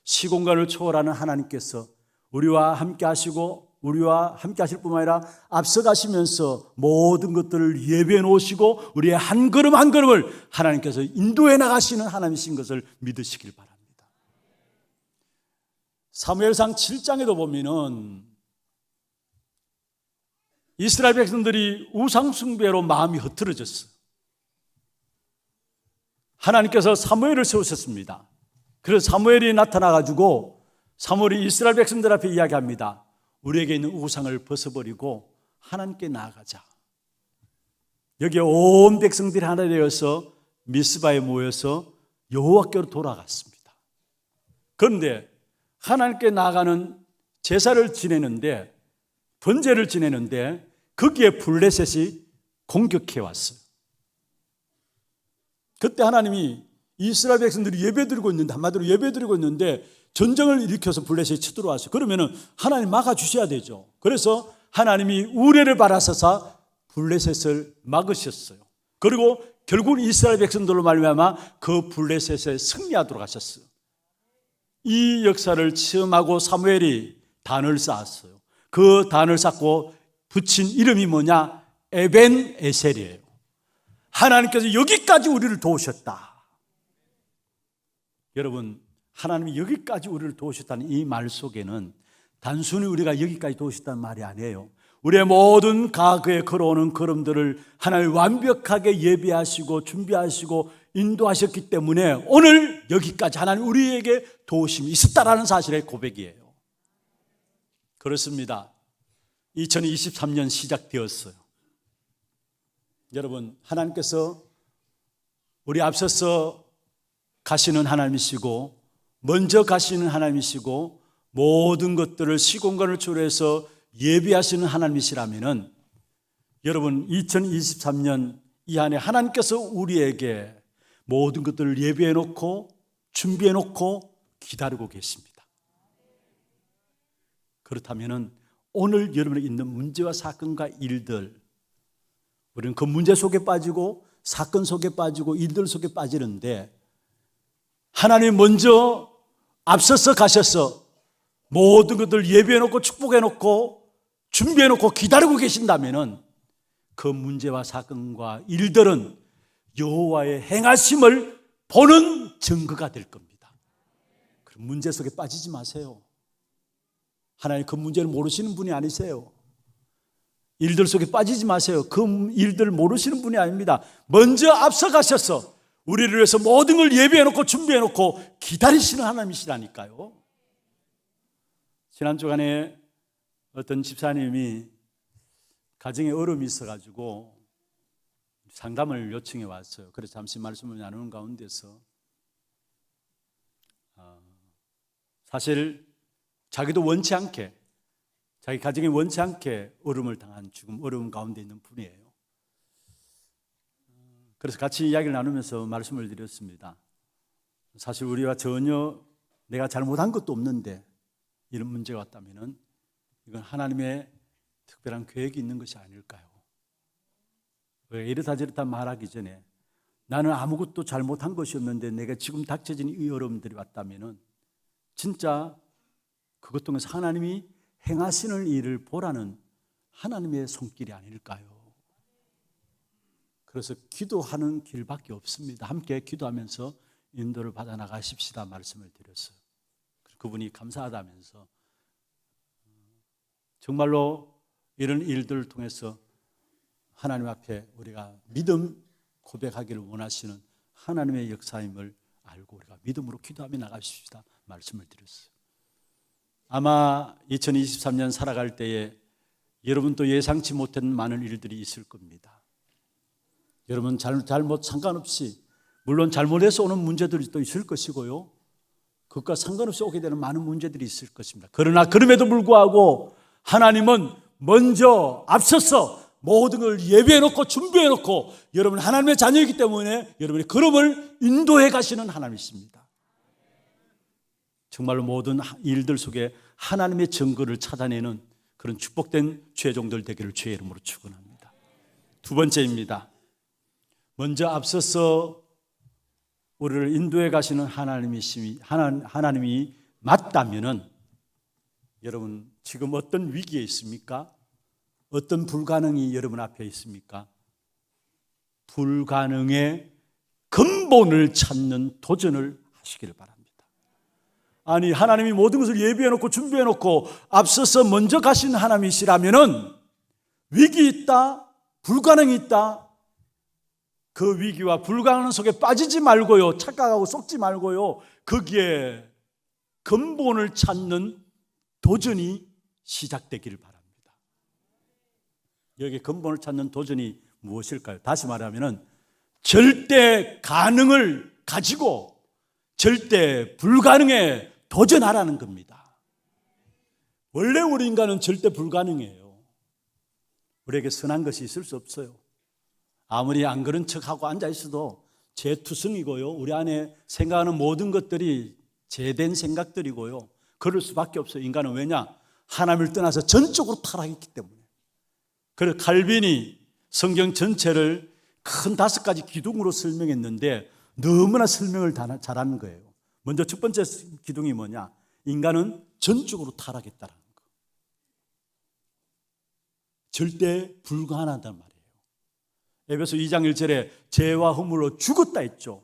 시공간을 초월하는 하나님께서 우리와 함께 하시고 우리와 함께 하실 뿐만 아니라 앞서가시면서 모든 것들을 예배해 놓으시고 우리의 한 걸음 한 걸음을 하나님께서 인도해 나가시는 하나님이신 것을 믿으시길 바랍니다. 사무엘상 7장에도 보면은 이스라엘 백성들이 우상 숭배로 마음이 흐트러졌어요. 하나님께서 사무엘을 세우셨습니다. 그래서 사무엘이 나타나가지고 사무엘이 이스라엘 백성들 앞에 이야기합니다. 우리에게 있는 우상을 벗어버리고 하나님께 나아가자. 여기에 온 백성들이 하나 되어서 미스바에 모여서 여호와께로 돌아갔습니다. 그런데 하나님께 나아가는 제사를 지내는데, 번제를 지내는데 거기에 블레셋이 공격해 왔어요. 그때 하나님이 이스라엘 백성들이 예배드리고 있는데, 한마디로 예배드리고 있는데 전쟁을 일으켜서 블레셋이 쳐들어왔어요. 그러면은 하나님 막아주셔야 되죠. 그래서 하나님이 우레를 바라서사 블레셋을 막으셨어요. 그리고 결국 이스라엘 백성들로 말미암아 그 블레셋에 승리하도록 하셨어요. 이 역사를 체험하고 사무엘이 단을 쌓았어요. 그 단을 쌓고 붙인 이름이 뭐냐? 에벤 에셀이에요. 하나님께서 여기까지 우리를 도우셨다. 여러분, 하나님이 여기까지 우리를 도우셨다는 이 말 속에는 단순히 우리가 여기까지 도우셨다는 말이 아니에요. 우리의 모든 과거에 걸어오는 걸음들을 하나님 완벽하게 예비하시고 준비하시고 인도하셨기 때문에 오늘 여기까지 하나님 우리에게 도우심이 있었다라는 사실의 고백이에요. 그렇습니다. 2023년 시작되었어요. 여러분, 하나님께서 우리 앞서서 가시는 하나님이시고 먼저 가시는 하나님이시고 모든 것들을 시공간을 초월해서 예비하시는 하나님이시라면은 여러분 2023년 이 안에 하나님께서 우리에게 모든 것들을 예비해 놓고 준비해 놓고 기다리고 계십니다. 그렇다면은 오늘 여러분에게 있는 문제와 사건과 일들, 우리는 그 문제 속에 빠지고 사건 속에 빠지고 일들 속에 빠지는데 하나님 먼저 앞서서 가셔서 모든 것들 예비해 놓고 축복해 놓고 준비해 놓고 기다리고 계신다면은 그 문제와 사건과 일들은 여호와의 행하심을 보는 증거가 될 겁니다. 그럼 문제 속에 빠지지 마세요. 하나님 그 문제를 모르시는 분이 아니세요. 일들 속에 빠지지 마세요. 그 일들 모르시는 분이 아닙니다. 먼저 앞서 가셔서 우리를 위해서 모든 걸 예비해놓고 준비해놓고 기다리시는 하나님이시라니까요. 지난 주간에 어떤 집사님이 가정에 어려움이 있어가지고 상담을 요청해 왔어요. 그래서 잠시 말씀을 나누는 가운데서 사실 자기도 원치 않게, 자기 가정이 원치 않게 어려움을 당한 지금 어려움 가운데 있는 분이에요. 그래서 같이 이야기를 나누면서 말씀을 드렸습니다. 사실 우리가 전혀 내가 잘못한 것도 없는데 이런 문제가 왔다면 이건 하나님의 특별한 계획이 있는 것이 아닐까요? 왜 이렇다 저렇다 말하기 전에 나는 아무것도 잘못한 것이 없는데 내가 지금 닥쳐진 이 어려움들이 왔다면 진짜 그것 통해서 하나님이 행하시는 일을 보라는 하나님의 손길이 아닐까요? 그래서 기도하는 길밖에 없습니다. 함께 기도하면서 인도를 받아 나가십시다 말씀을 드렸어요. 그분이 감사하다면서 정말로 이런 일들을 통해서 하나님 앞에 우리가 믿음 고백하기를 원하시는 하나님의 역사임을 알고 우리가 믿음으로 기도하며 나가십시다 말씀을 드렸어요. 아마 2023년 살아갈 때에 여러분도 예상치 못한 많은 일들이 있을 겁니다. 여러분 잘못 상관없이 물론 잘못해서 오는 문제들이 또 있을 것이고요. 그것과 상관없이 오게 되는 많은 문제들이 있을 것입니다. 그러나 그럼에도 불구하고 하나님은 먼저 앞서서 모든 걸 예비해놓고 준비해놓고 여러분 하나님의 자녀이기 때문에 여러분의 걸음을 인도해 가시는 하나님이십니다. 정말로 모든 일들 속에 하나님의 증거를 찾아내는 그런 축복된 죄종들 되기를 주의 이름으로 축원합니다. 두 번째입니다. 먼저 앞서서 우리를 인도해 가시는 하나님이 맞다면은 여러분 지금 어떤 위기에 있습니까? 어떤 불가능이 여러분 앞에 있습니까? 불가능의 근본을 찾는 도전을 하시기를 바랍니다. 아니 하나님이 모든 것을 예비해놓고 준비해놓고 앞서서 먼저 가신 하나님이시라면은 위기 있다, 불가능이 있다. 그 위기와 불가능 속에 빠지지 말고요, 착각하고 속지 말고요, 거기에 근본을 찾는 도전이 시작되기를 바랍니다. 여기 근본을 찾는 도전이 무엇일까요? 다시 말하면 절대 가능을 가지고 절대 불가능에 도전하라는 겁니다. 원래 우리 인간은 절대 불가능해요. 우리에게 선한 것이 있을 수 없어요. 아무리 안 그런 척하고 앉아있어도 제투성이고요, 우리 안에 생각하는 모든 것들이 제된 생각들이고요, 그럴 수밖에 없어요. 인간은 왜냐? 하나님을 떠나서 전적으로 타락했기 때문에. 그래서 칼빈이 성경 전체를 큰 5가지 기둥으로 설명했는데 너무나 설명을 잘하는 거예요. 먼저 첫 번째 기둥이 뭐냐? 인간은 전적으로 타락했다는 거. 절대 불가능하단 말이에요. 에베소 2장 1절에 죄와 허물로 죽었다 했죠.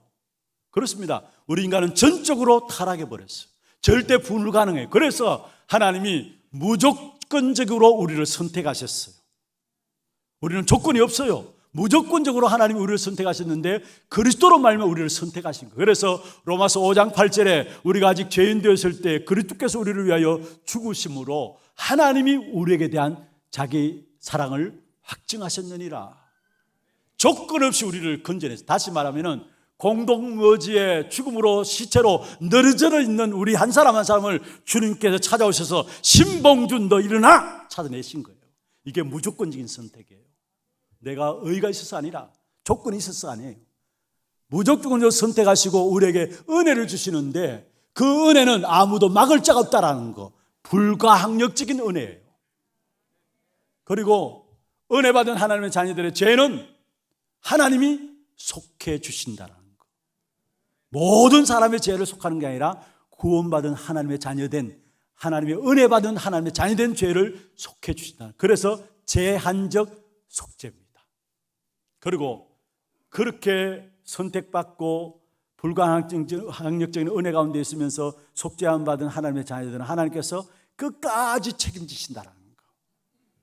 그렇습니다. 우리 인간은 전적으로 타락해버렸어요. 절대 불가능해요. 그래서 하나님이 무조건적으로 우리를 선택하셨어요. 우리는 조건이 없어요. 무조건적으로 하나님이 우리를 선택하셨는데 그리스도로 말미암아 우리를 선택하신 거예요. 그래서 로마서 5장 8절에 우리가 아직 죄인 되었을 때 그리스도께서 우리를 위하여 죽으심으로 하나님이 우리에게 대한 자기 사랑을 확증하셨느니라. 조건 없이 우리를 건져내서, 다시 말하면 공동묘지의 죽음으로 시체로 늘어져 있는 우리 한 사람 한 사람을 주님께서 찾아오셔서 신봉준 너 일어나 찾아내신 거예요. 이게 무조건적인 선택이에요. 내가 의가 있어서 아니라 조건이 있어서 아니에요. 무조건적으로 선택하시고 우리에게 은혜를 주시는데 그 은혜는 아무도 막을 자가 없다라는 거, 불가항력적인 은혜예요. 그리고 은혜 받은 하나님의 자녀들의 죄는 하나님이 속해 주신다라는 거. 모든 사람의 죄를 속하는 게 아니라 구원받은 하나님의 자녀된, 하나님의 은혜 받은 하나님의 자녀된 죄를 속해 주신다. 그래서 제한적 속죄입니다. 그리고 그렇게 선택받고 불가항력적인 은혜 가운데 있으면서 속죄함 받은 하나님의 자녀들은 하나님께서 끝까지 책임지신다라는 거.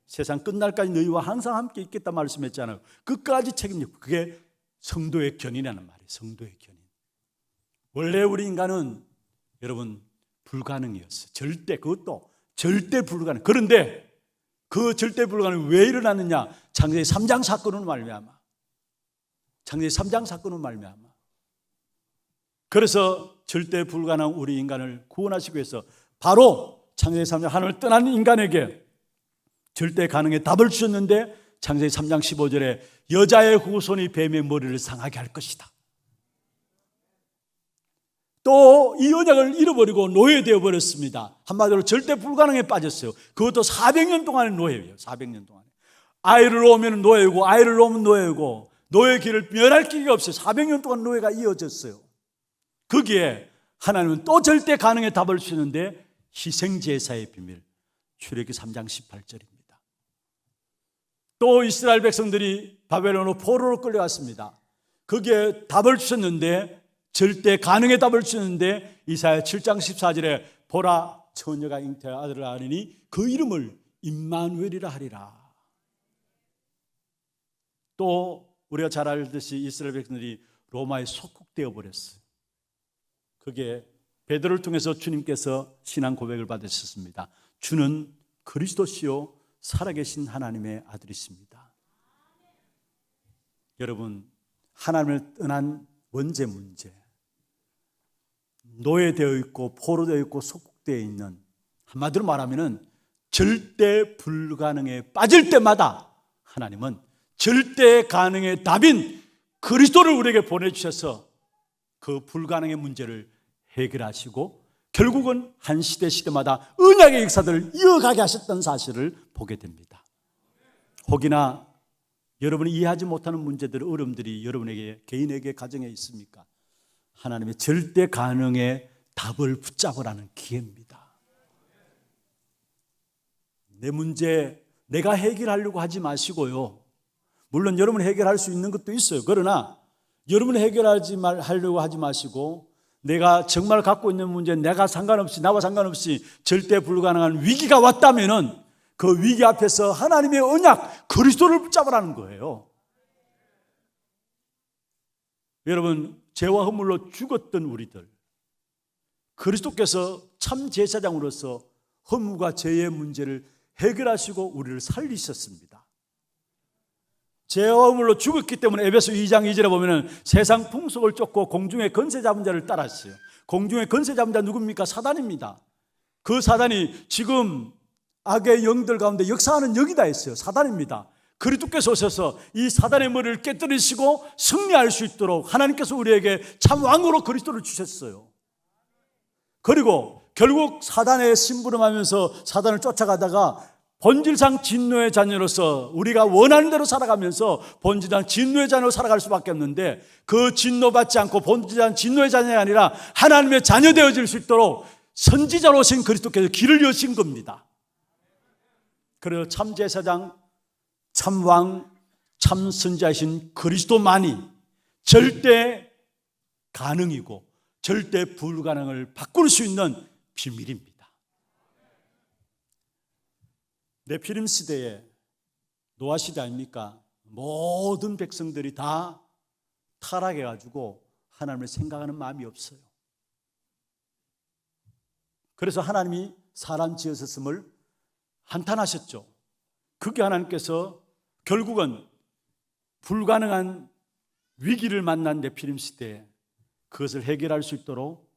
세상 끝날까지 너희와 항상 함께 있겠다 말씀했잖아요. 끝까지 책임지고, 그게 성도의 견인이라는 말이에요. 성도의 견인. 원래 우리 인간은 여러분 불가능이었어요. 절대, 그것도 절대 불가능. 그런데 그 절대 불가능이 왜 일어났느냐? 창세기 3장 사건으로 말미암아. 창세기 3장 사건으로 말미암아. 그래서 절대 불가능한 우리 인간을 구원하시기 위해서 바로 창세기 3장 하나님을 떠난 인간에게 절대 가능의 답을 주셨는데 창세기 3장 15절에 여자의 후손이 뱀의 머리를 상하게 할 것이다. 또 이 언약을 잃어버리고 노예되어 버렸습니다. 한마디로 절대 불가능에 빠졌어요. 그것도 400년 동안의 노예예요. 400년 동안에. 아이를 낳으면 노예고, 아이를 낳으면 노예고, 노예 길을 면할 기회가 없어요. 400년 동안 노예가 이어졌어요. 거기에 하나님은 또 절대 가능의 답을 주시는데 희생제사의 비밀, 출애굽기 3장 18절입니다. 또 이스라엘 백성들이 바벨론으로 포로로 끌려갔습니다. 거기에 답을 주셨는데, 절대 가능의 답을 주셨는데, 이사야 7장 14절에 보라 처녀가 잉태한 아들을 낳으니 그 이름을 임마누엘이라 하리라. 또 우리가 잘 알듯이 이스라엘 백성들이 로마에 속국되어 버렸어요. 그게 베드로를 통해서 주님께서 신앙 고백을 받으셨습니다. 주는 그리스도시요 살아계신 하나님의 아들이십니다. 여러분, 하나님을 떠난 원죄 문제, 노예되어 있고 포로되어 있고 속국되어 있는, 한마디로 말하면 절대 불가능에 빠질 때마다 하나님은 절대 가능의 답인 그리스도를 우리에게 보내주셔서 그 불가능의 문제를 해결하시고 결국은 한 시대마다 언약의 역사들을 이어가게 하셨던 사실을 보게 됩니다. 혹이나 여러분이 이해하지 못하는 문제들, 어려움들이 여러분에게, 개인에게, 가정에 있습니까? 하나님의 절대 가능의 답을 붙잡으라는 기회입니다. 내 문제 내가 해결하려고 하지 마시고요. 물론 여러분이 해결할 수 있는 것도 있어요. 그러나 여러분이 하려고 하지 마시고, 내가 정말 갖고 있는 문제, 나와 상관없이 절대 불가능한 위기가 왔다면은 그 위기 앞에서 하나님의 언약 그리스도를 붙잡으라는 거예요. 여러분, 죄와 허물로 죽었던 우리들, 그리스도께서 참 제사장으로서 허물과 죄의 문제를 해결하시고 우리를 살리셨습니다. 죄와 허물로 죽었기 때문에 에베소 2장 2절에 보면 세상 풍속을 쫓고 공중의 권세 잡은 자를 따랐어요. 공중의 권세 잡은 자 누굽니까? 사단입니다. 그 사단이 지금 악의 영들 가운데 역사하는 영이다 했어요. 사단입니다. 그리스도께서 오셔서 이 사단의 머리를 깨뜨리시고 승리할 수 있도록 하나님께서 우리에게 참 왕으로 그리스도를 주셨어요. 그리고 결국 사단의 심부름하면서 사단을 쫓아가다가 본질상 진노의 자녀로서 우리가 원하는 대로 살아가면서 본질상 진노의 자녀로 살아갈 수밖에 없는데, 그 진노받지 않고 본질상 진노의 자녀가 아니라 하나님의 자녀 되어질 수 있도록 선지자로 오신 그리스도께서 길을 여신 겁니다. 그래서 참 제사장, 참 왕, 참 선지자이신 그리스도만이 절대 가능이고 절대 불가능을 바꿀 수 있는 비밀입니다. 네피림 시대에, 노아 시대 아닙니까? 모든 백성들이 다 타락해가지고 하나님을 생각하는 마음이 없어요. 그래서 하나님이 사람 지으셨음을 한탄하셨죠. 그게 하나님께서 결국은 불가능한 위기를 만난 네피림 시대에 그것을 해결할 수 있도록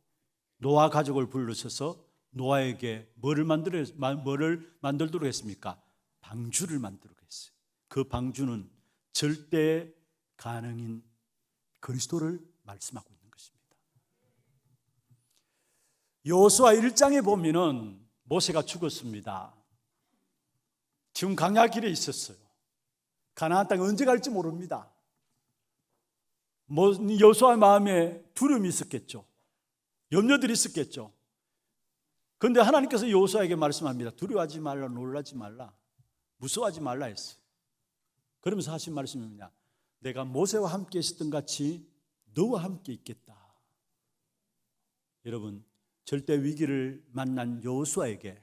노아 가족을 부르셔서 노아에게 뭐를 만들도록 했습니까? 방주를 만들도록 했어요. 그 방주는 절대 가능인 그리스도를 말씀하고 있는 것입니다. 여호수아 1장에 보면은 모세가 죽었습니다. 지금 광야 길에 있었어요. 가나안 땅에 언제 갈지 모릅니다. 여호수아의 마음에 두려움이 있었겠죠. 염려들이 있었겠죠. 그런데 하나님께서 여호수아에게 말씀합니다. 두려워하지 말라, 놀라지 말라, 무서워하지 말라 했어요. 그러면서 하신 말씀이 뭐냐? 내가 모세와 함께 있었던 같이 너와 함께 있겠다. 여러분, 절대 위기를 만난 여호수아에게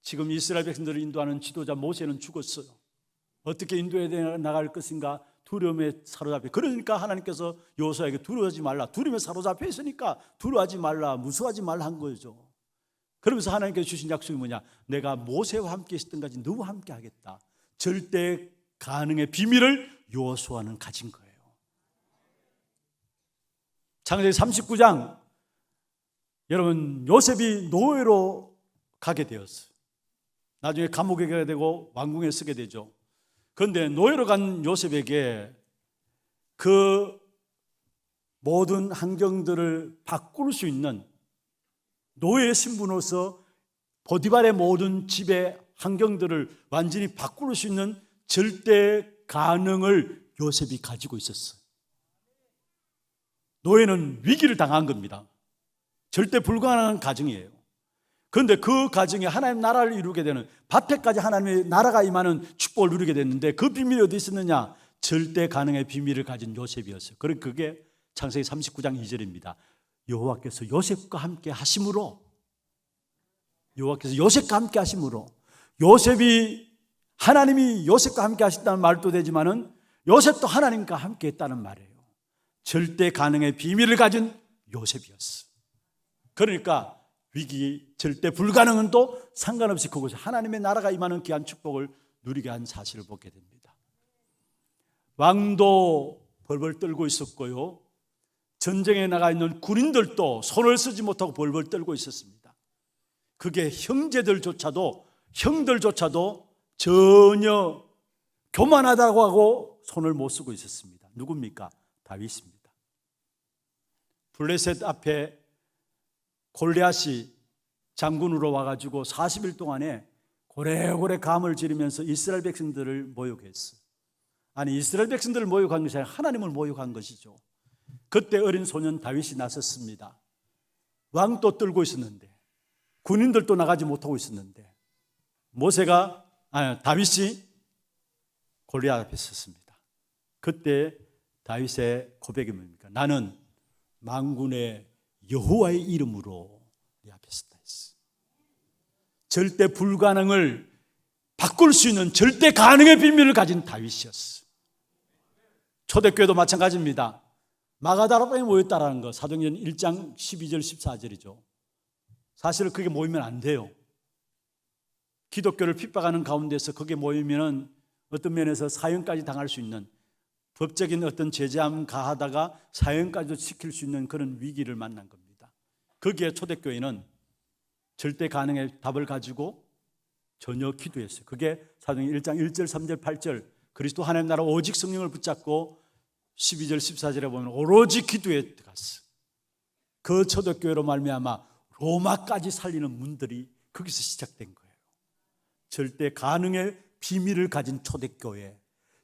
지금 이스라엘 백성들을 인도하는 지도자 모세는 죽었어요. 어떻게 인도해 나갈 것인가 두려움에 사로잡혀. 그러니까 하나님께서 여호수아에게 두려워하지 말라, 두려움에 사로잡혀 있으니까 두려워하지 말라, 무서워하지 말라 한 거죠. 그러면서 하나님께서 주신 약속이 뭐냐? 내가 모세와 함께 있었던 같이 너와 함께 하겠다. 절대 가능의 비밀을 여호수아는 가진 거예요. 창세기 39장, 여러분, 요셉이 노예로 가게 되었어요. 나중에 감옥에 가게 되고 왕궁에 쓰게 되죠. 그런데 노예로 간 요셉에게 그 모든 환경들을 바꿀 수 있는 노예 신분으로서 보디발의 모든 집의 환경들을 완전히 바꿀 수 있는 절대 가능을 요셉이 가지고 있었어요. 노예는 위기를 당한 겁니다. 절대 불가능한 가정이에요. 그런데 그 가정에 하나님 나라를 이루게 되는, 밭에까지 하나님의 나라가 임하는 축복을 누리게 됐는데 그 비밀이 어디 있었느냐? 절대 가능의 비밀을 가진 요셉이었어요. 그게 창세기 39장 2절입니다. 여호와께서 요셉과 함께 하심으로, 여호와께서 요셉과 함께 하심으로, 하나님이 요셉과 함께 하셨다는 말도 되지만은 요셉도 하나님과 함께 했다는 말이에요. 절대 가능의 비밀을 가진 요셉이었어. 그러니까 위기, 절대 불가능은 또 상관없이 그곳에 하나님의 나라가 임하는 귀한 축복을 누리게 한 사실을 보게 됩니다. 왕도 벌벌 떨고 있었고요, 전쟁에 나가 있는 군인들도 손을 쓰지 못하고 벌벌 떨고 있었습니다. 그게 형들조차도 전혀 교만하다고 하고 손을 못 쓰고 있었습니다. 누굽니까? 다윗입니다. 블레셋 앞에 골리앗이 장군으로 와가지고 40일 동안에 고래고래 감을 지르면서 이스라엘 백성들을 모욕했어요. 아니, 이스라엘 백성들을 모욕한 것이 아니라 하나님을 모욕한 것이죠. 그때 어린 소년 다윗이 나섰습니다. 왕도 떨고 있었는데, 군인들도 나가지 못하고 있었는데, 다윗이 골리앗 앞에 섰습니다. 그때 다윗의 고백이 뭡니까? 나는 만군의 여호와의 이름으로 네 앞에 섰다 했어. 절대 불가능을 바꿀 수 있는 절대 가능의 비밀을 가진 다윗이었어. 초대교회도 마찬가지입니다. 마가다락방에 모였다라는 거, 사도행전 1장 12절 14절이죠. 사실 그게 모이면 안 돼요. 기독교를 핍박하는 가운데서 그게 모이면 어떤 면에서 사형까지 당할 수 있는, 법적인 어떤 제재함 가하다가 사형까지도 시킬 수 있는 그런 위기를 만난 겁니다. 거기에 초대교회는 절대 가능의 답을 가지고 전혀 기도했어요. 그게 사도행전 1장 1절 3절 8절, 그리스도 하나님 나라 오직 성령을 붙잡고 12절 14절에 보면 오로지 기도에 들어갔어요. 그 초대교회로 말미암아 로마까지 살리는 문들이 거기서 시작된 거예요. 절대 가능의 비밀을 가진 초대교회,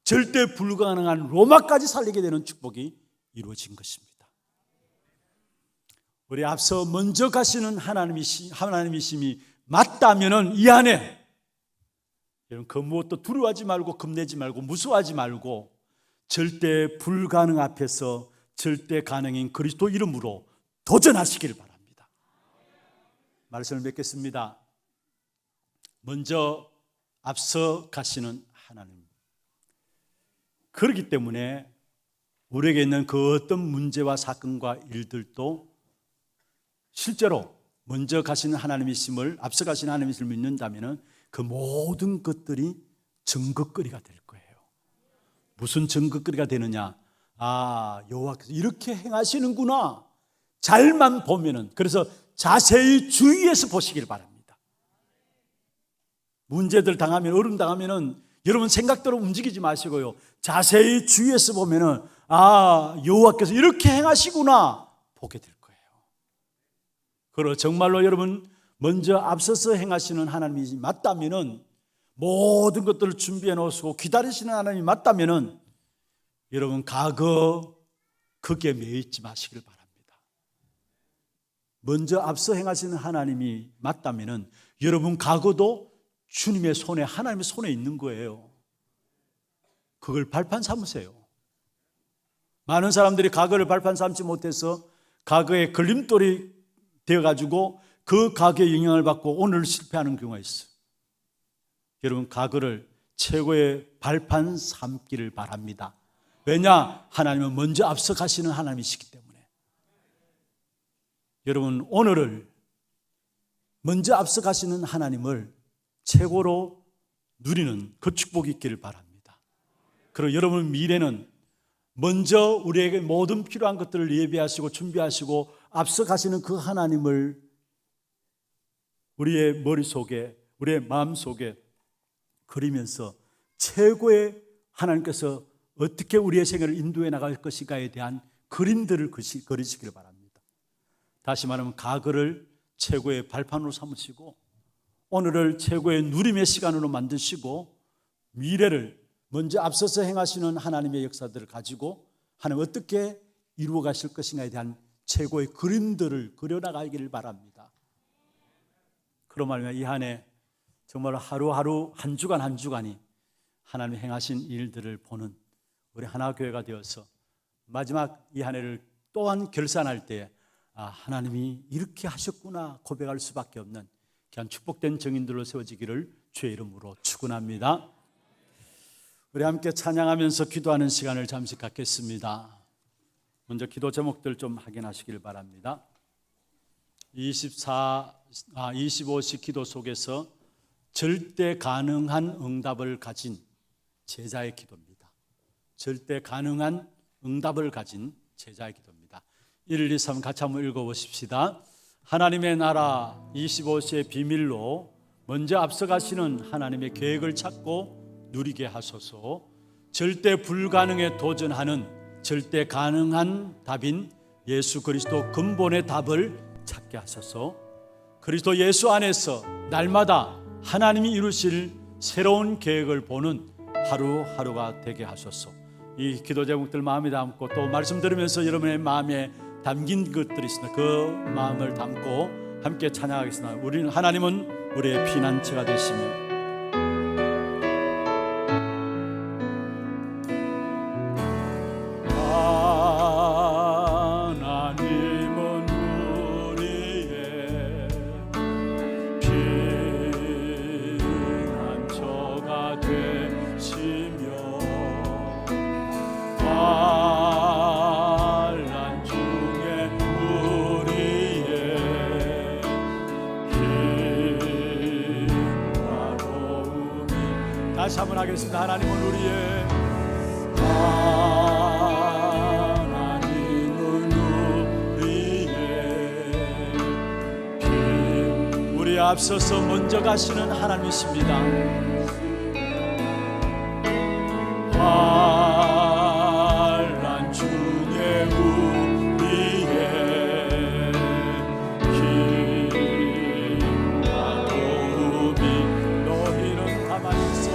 절대 불가능한 로마까지 살리게 되는 축복이 이루어진 것입니다. 우리 앞서 먼저 가시는 하나님이심이 맞다면은 이 안에 여러분 그 무엇도 두려워하지 말고 겁내지 말고 무서워하지 말고 절대 불가능 앞에서 절대 가능인 그리스도 이름으로 도전하시길 바랍니다. 말씀을 맺겠습니다. 먼저 앞서 가시는 하나님. 그렇기 때문에 우리에게 있는 그 어떤 문제와 사건과 일들도 실제로 먼저 가시는 하나님이심을, 앞서 가시는 하나님이심을 믿는다면 그 모든 것들이 증거거리가 될 거예요. 무슨 증거거리가 되느냐? 여호와께서 이렇게 행하시는구나. 잘만 보면은, 그래서 자세히 주의해서 보시길 바랍니다. 문제들 당하면, 어려움 당하면은 여러분 생각대로 움직이지 마시고요, 자세히 주의해서 보면은 여호와께서 이렇게 행하시구나 보게 될 거예요. 그리고 정말로 여러분 먼저 앞서서 행하시는 하나님이 맞다면은, 모든 것들을 준비해 놓으시고 기다리시는 하나님이 맞다면은 여러분 과거 거기에 매여 있지 마시길 바랍니다. 먼저 앞서 행하시는 하나님이 맞다면은 여러분 과거도 주님의 손에, 하나님의 손에 있는 거예요. 그걸 발판 삼으세요. 많은 사람들이 과거를 발판 삼지 못해서 과거에 걸림돌이 되어가지고 그 과거의 영향을 받고 오늘 실패하는 경우가 있어요. 여러분 과거를 최고의 발판 삼기를 바랍니다. 왜냐? 하나님은 먼저 앞서 가시는 하나님이시기 때문에. 여러분 오늘을 먼저 앞서 가시는 하나님을 최고로 누리는 그 축복이 있기를 바랍니다. 그리고 여러분 미래는 먼저 우리에게 모든 필요한 것들을 예비하시고 준비하시고 앞서 가시는 그 하나님을 우리의 머릿속에, 우리의 마음속에 그리면서 최고의 하나님께서 어떻게 우리의 생애를 인도해 나갈 것인가에 대한 그림들을 그리시기를 바랍니다. 다시 말하면 과거를 최고의 발판으로 삼으시고 오늘을 최고의 누림의 시간으로 만드시고 미래를 먼저 앞서서 행하시는 하나님의 역사들을 가지고 하나님 어떻게 이루어 가실 것인가에 대한 최고의 그림들을 그려나가기를 바랍니다. 그런 말이면 이 한 해 정말 하루하루 한 주간 한 주간이 하나님 행하신 일들을 보는 우리 하나교회가 되어서 마지막 이 한 해를 또한 결산할 때 하나님이 이렇게 하셨구나 고백할 수밖에 없는 그냥 축복된 증인들로 세워지기를 주의 이름으로 축원합니다. 우리 함께 찬양하면서 기도하는 시간을 잠시 갖겠습니다. 먼저 기도 제목들 좀 확인하시길 바랍니다. 25시 기도 속에서 절대 가능한 응답을 가진 제자의 기도입니다. 절대 가능한 응답을 가진 제자의 기도입니다. 1, 2, 3 같이 한번 읽어보십시다. 하나님의 나라 25시의 비밀로 먼저 앞서가시는 하나님의 계획을 찾고 누리게 하소서. 절대 불가능에 도전하는 절대 가능한 답인 예수 그리스도 근본의 답을 찾게 하소서. 그리스도 예수 안에서 날마다 하나님이 이루실 새로운 계획을 보는 하루하루가 되게 하소서. 이 기도 제목들 마음에 담고 또 말씀 들으면서 여러분의 마음에 담긴 것들이 있습니다. 그 마음을 담고 함께 찬양하겠습니다. 우리는 하나님은 우리의 피난처가 되시며 다시 한번 하겠습니다. 하나님은 우리의 우리 앞서서 먼저 가시는 하나님이십니다. 환난 중에 우리의 힘과 도움이 너희는 가만히 있어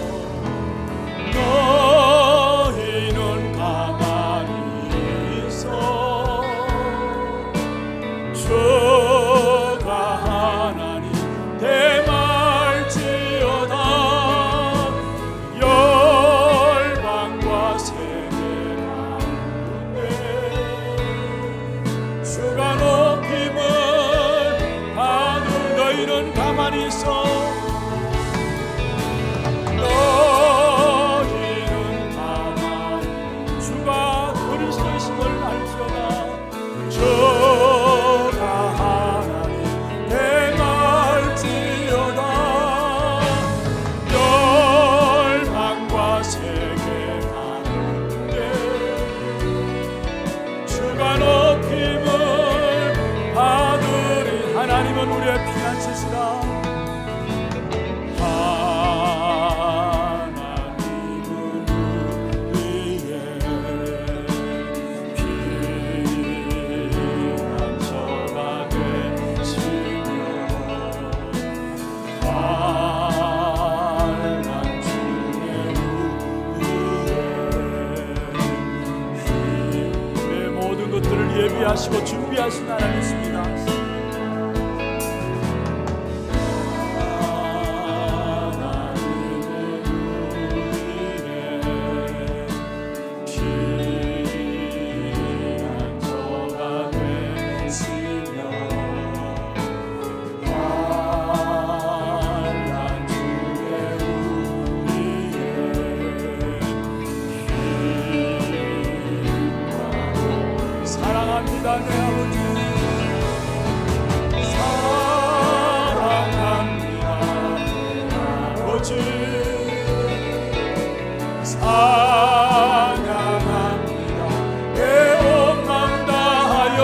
너희는 가만히 있어 주가 하나님 대말지어다 열방과 세계 가운데 주가 높임을 받은 너희는 가만히 있어 하나님은 우리의 피난처시라. 하나님은 우리의 피난처가 되시며 환난 중에 우리의 모든 것들을 예비하시고 준비하신 하나님이십니다. 사랑합니다 내 아버지 사랑합니다 아버지 찬양합니다 내 온 마음 다하여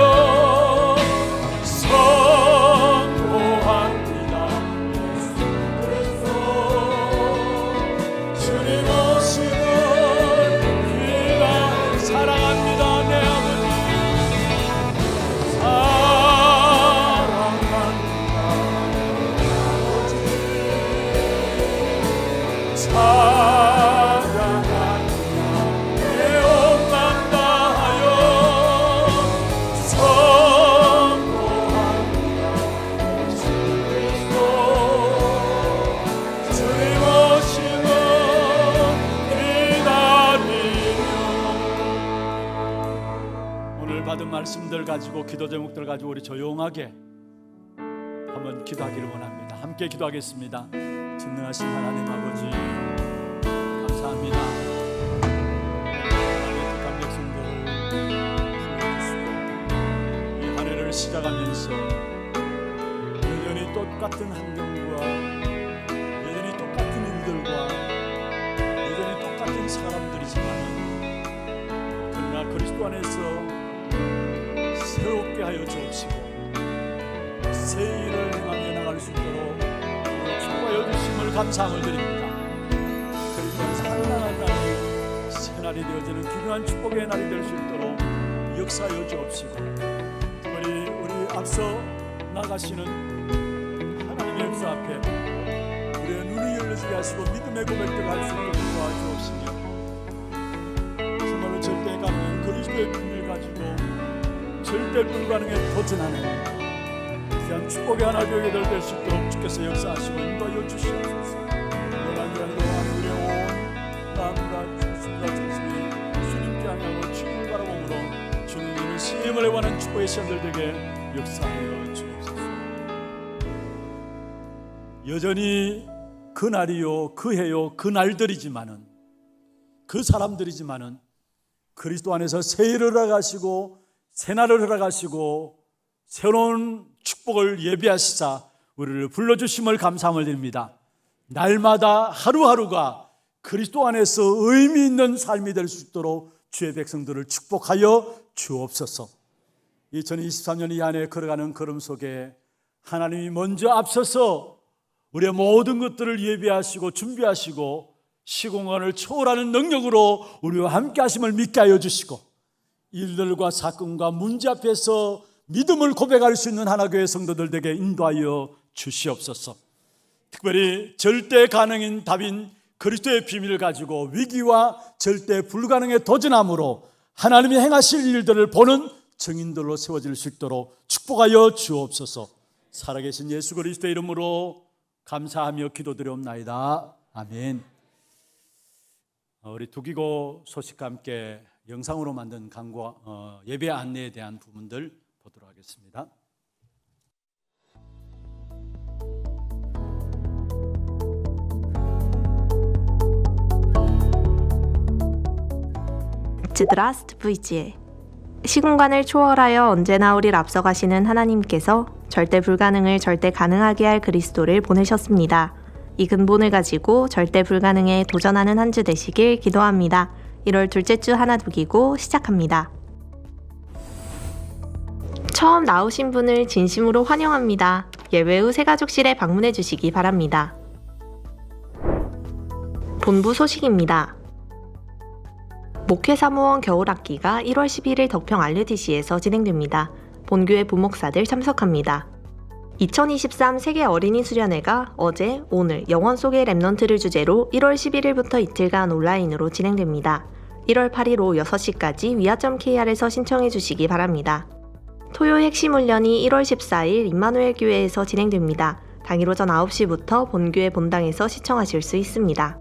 선포합니다 예수 그리스도 주님 오시는 귀가 사랑합니다 내 아버지 오늘 받은 말씀들 가지고 기도 제목들 가지고 우리 조용하게 한번 기도하기를 원합니다. 함께 기도하겠습니다. 전능하신 하나님 아버지 감사합니다. 하나님의 택한 백성들을 부르시고 이 한 해를 시작하면서 여전히 똑같은 환경과 여전히 똑같은 일들과 여전히 똑같은 사람들이지만 그러나 그리스도 안에서 새롭게 하여 주옵시고 새 일을 행하며 나갈 수 있도록 축복하여 주심을 감사함을 드립니다. 그리스도 안에서 하나하나 날이 새날이 되어지는 귀중한 축복의 날이 될 수 있도록 역사하여 주옵시고 특별히 우리 앞서 나가시는 하나님의 역사 앞에 우리의 눈이 열려지게 하시고 믿음의 고백들을 할 수 있도록 도와주옵시며 정말로 절대 가능한 그리스도의 비밀을 가지고 절대 불가능에 도전하는 귀한 축복의 하나 교회들 될 수 있도록 주께서 역사하시고 인도하여 주시옵소서. 노란 자리로 우리의 온 마음과 중심과 중심이 주님께 향하고 주님을 바라봄으로 주님의 시임을 해와는 축복의 시간들 되게 역사하여 주옵소서. 여전히 그 날이요 그 해요 그 날들이지만은 그 사람들이지만은 그리스도 안에서 새 일을 허락하시고 새 날을 허락하시고 새로운 축복을 예비하시사 우리를 불러주심을 감사함을 드립니다. 날마다 하루하루가 그리스도 안에서 의미 있는 삶이 될 수 있도록 주의 백성들을 축복하여 주옵소서. 2023년 이 안에 걸어가는 걸음 속에 하나님이 먼저 앞서서 우리의 모든 것들을 예비하시고 준비하시고 시공간을 초월하는 능력으로 우리와 함께 하심을 믿게 하여 주시고 일들과 사건과 문제 앞에서 믿음을 고백할 수 있는 하나교회 성도들에게 인도하여 주시옵소서. 특별히 절대 가능인 답인 그리스도의 비밀을 가지고 위기와 절대 불가능에 도전함으로 하나님이 행하실 일들을 보는 증인들로 세워질 수 있도록 축복하여 주옵소서. 살아계신 예수 그리스도의 이름으로 감사하며 기도드리옵나이다. 아멘. 우리 두기고 소식과 함께 영상으로 만든 강과 예배 안내에 대한 부분들 보도록 하겠습니다. Здравствуйте. 시공간을 초월하여 언제나 우리를 앞서가시는 하나님께서 절대 불가능을 절대 가능하게 할 그리스도를 보내셨습니다. 이 근본을 가지고 절대 불가능에 도전하는 한 주 되시길 기도합니다. 1월 둘째 주 하나 두기고 시작합니다. 처음 나오신 분을 진심으로 환영합니다. 예배 후 새가족실에 방문해 주시기 바랍니다. 본부 소식입니다. 목회사무원 겨울학기가 1월 11일 덕평 RUTC에서 진행됩니다. 본교회 부목사들 참석합니다. 2023 세계 어린이 수련회가 어제, 오늘 영원 속의 랩넌트를 주제로 1월 11일부터 이틀간 온라인으로 진행됩니다. 1월 8일 오후 6시까지 위아.kr에서 신청해 주시기 바랍니다. 토요 핵심 훈련이 1월 14일 임마누엘 교회에서 진행됩니다. 당일 오전 9시부터 본교회 본당에서 시청하실 수 있습니다.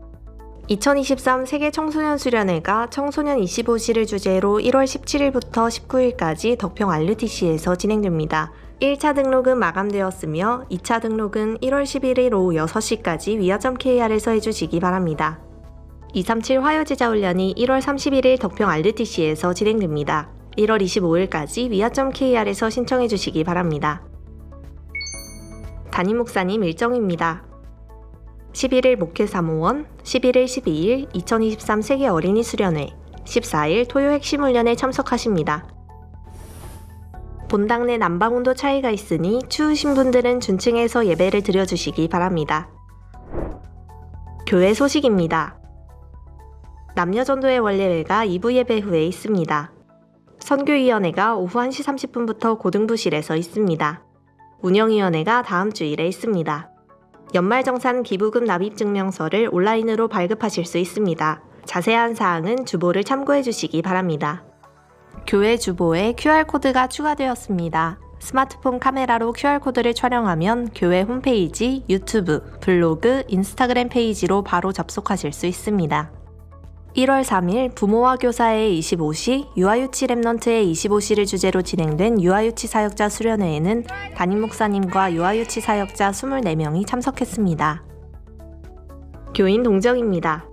2023 세계 청소년 수련회가 청소년 25시를 주제로 1월 17일부터 19일까지 덕평 RUTC에서 진행됩니다. 1차 등록은 마감되었으며 2차 등록은 1월 11일 오후 6시까지 위아.kr에서 해주시기 바랍니다. 237 화요제자훈련이 1월 31일 덕평 RUTC에서 진행됩니다. 1월 25일까지 위아.kr에서 신청해 주시기 바랍니다. 담임 목사님 일정입니다. 11일 목회사무원, 11일 12일 2023 세계 어린이 수련회, 14일 토요 핵심 훈련에 참석하십니다. 본당 내 난방 온도 차이가 있으니 추우신 분들은 준층에서 예배를 드려주시기 바랍니다. 교회 소식입니다. 남녀전도회 원례회가 2부 예배 후에 있습니다. 선교위원회가 오후 1시 30분부터 고등부실에서 있습니다. 운영위원회가 다음 주일에 있습니다. 연말정산 기부금 납입증명서를 온라인으로 발급하실 수 있습니다. 자세한 사항은 주보를 참고해 주시기 바랍니다. 교회 주보에 QR코드가 추가되었습니다. 스마트폰 카메라로 QR코드를 촬영하면 교회 홈페이지, 유튜브, 블로그, 인스타그램 페이지로 바로 접속하실 수 있습니다. 1월 3일 부모와 교사의 25시, 유아유치 랩넌트의 25시를 주제로 진행된 유아유치 사역자 수련회에는 담임 목사님과 유아유치 사역자 24명이 참석했습니다. 교인 동정입니다.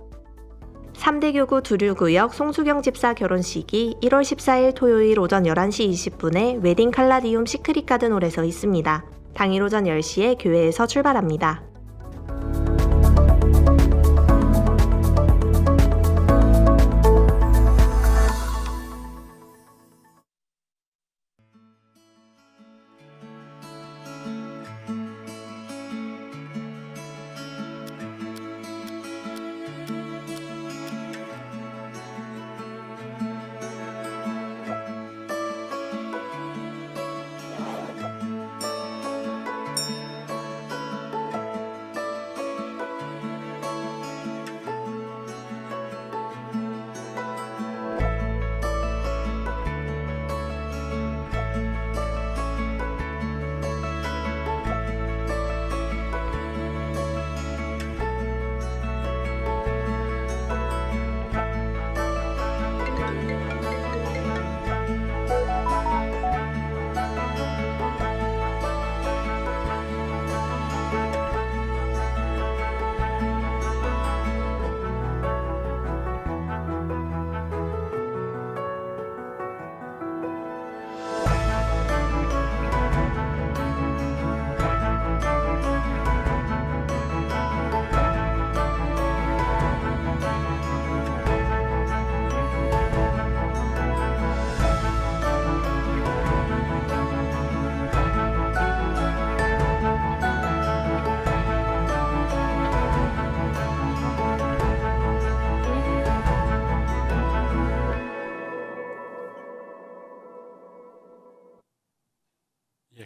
3대 교구 두류구역 송수경 집사 결혼식이 1월 14일 토요일 오전 11시 20분에 웨딩 칼라디움 시크릿 가든홀에서 있습니다. 당일 오전 10시에 교회에서 출발합니다.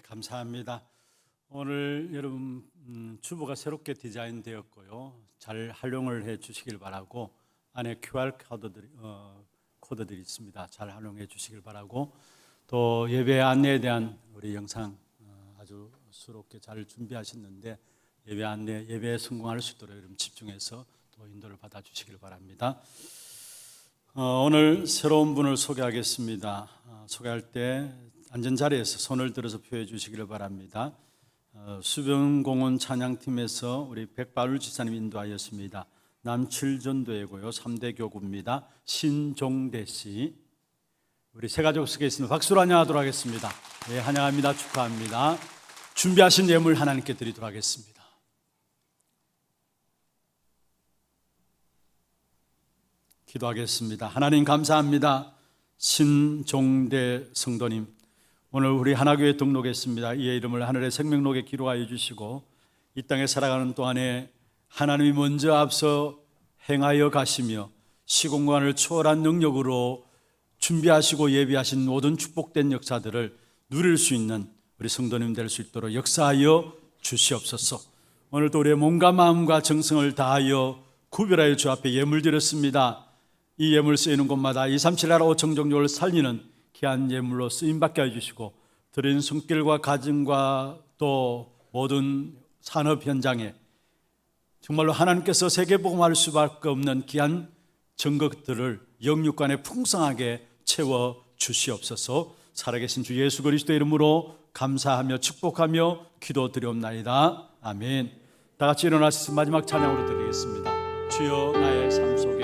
감사합니다. 오늘 여러분 주보가 새롭게 디자인되었고요. 잘 활용을 해 주시길 바라고 안에 QR 코드들이 있습니다. 잘 활용해 주시길 바라고 또 예배 안내에 대한 우리 영상 아주 수롭게 잘 준비하셨는데 예배 안내, 예배에 성공할 수 있도록 여러분 집중해서 또 인도를 받아 주시길 바랍니다. 오늘 새로운 분을 소개하겠습니다. 소개할 때 앉은 자리에서 손을 들어서 표해 주시기를 바랍니다. 수변공원 찬양팀에서 우리 백바울 지사님 인도하였습니다. 남칠전도회고요. 3대 교구입니다. 신종대 씨. 우리 새 가족 속에 있으면 박수로 환영하도록 하겠습니다. 네, 환영합니다. 축하합니다. 준비하신 예물 하나님께 드리도록 하겠습니다. 기도하겠습니다. 하나님 감사합니다. 신종대 성도님, 오늘 우리 하나교회 등록했습니다. 이의 이름을 하늘의 생명록에 기록하여 주시고 이 땅에 살아가는 동안에 하나님이 먼저 앞서 행하여 가시며 시공간을 초월한 능력으로 준비하시고 예비하신 모든 축복된 역사들을 누릴 수 있는 우리 성도님 될 수 있도록 역사하여 주시옵소서. 오늘도 우리의 몸과 마음과 정성을 다하여 구별하여 주 앞에 예물 드렸습니다. 이 예물 쓰이는 곳마다 237 나라 5천 종족을 살리는 귀한 예물로 쓰임받게 해주시고 드린 손길과 가정과 또 모든 산업 현장에 정말로 하나님께서 세계복음할 수밖에 없는 귀한 증거들을 영육간에 풍성하게 채워 주시옵소서. 살아계신 주 예수 그리스도의 이름으로 감사하며 축복하며 기도드리옵나이다. 아멘. 다 같이 일어나서 마지막 찬양으로 드리겠습니다. 주여 나의 삶 속에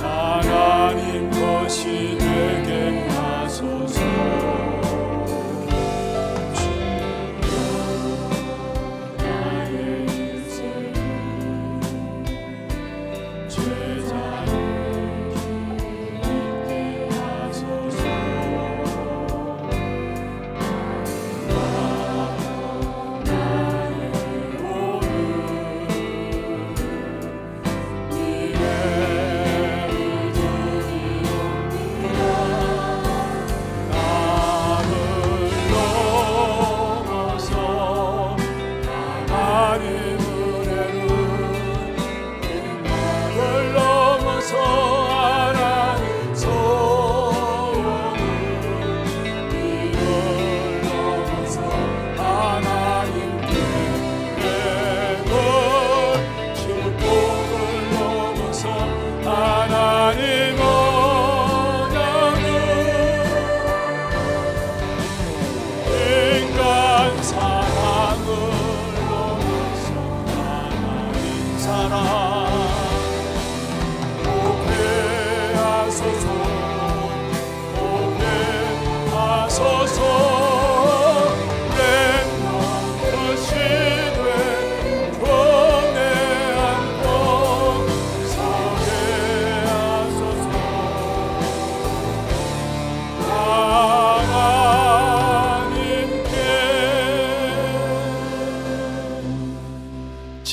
하나님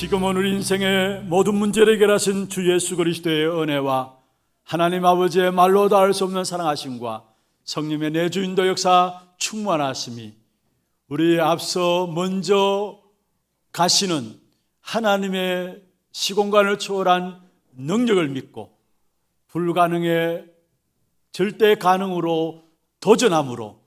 지금은 우리 인생의 모든 문제를 해결하신 주 예수 그리스도의 은혜와 하나님 아버지의 말로 닿을 수 없는 사랑하심과 성령의 내주인도 역사 충만하심이 우리 앞서 먼저 가시는 하나님의 시공간을 초월한 능력을 믿고 불가능에 절대 가능으로 도전함으로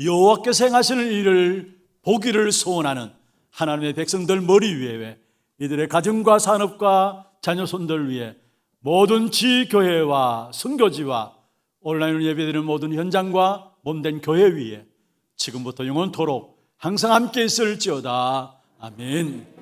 여호와께서 행하시는 일을 보기를 소원하는 하나님의 백성들 머리 위에 이들의 가정과 산업과 자녀손들 위해 모든 지교회와 선교지와 온라인으로 예배드리는 모든 현장과 몸된 교회 위에 지금부터 영원토록 항상 함께 있을지어다. 아멘.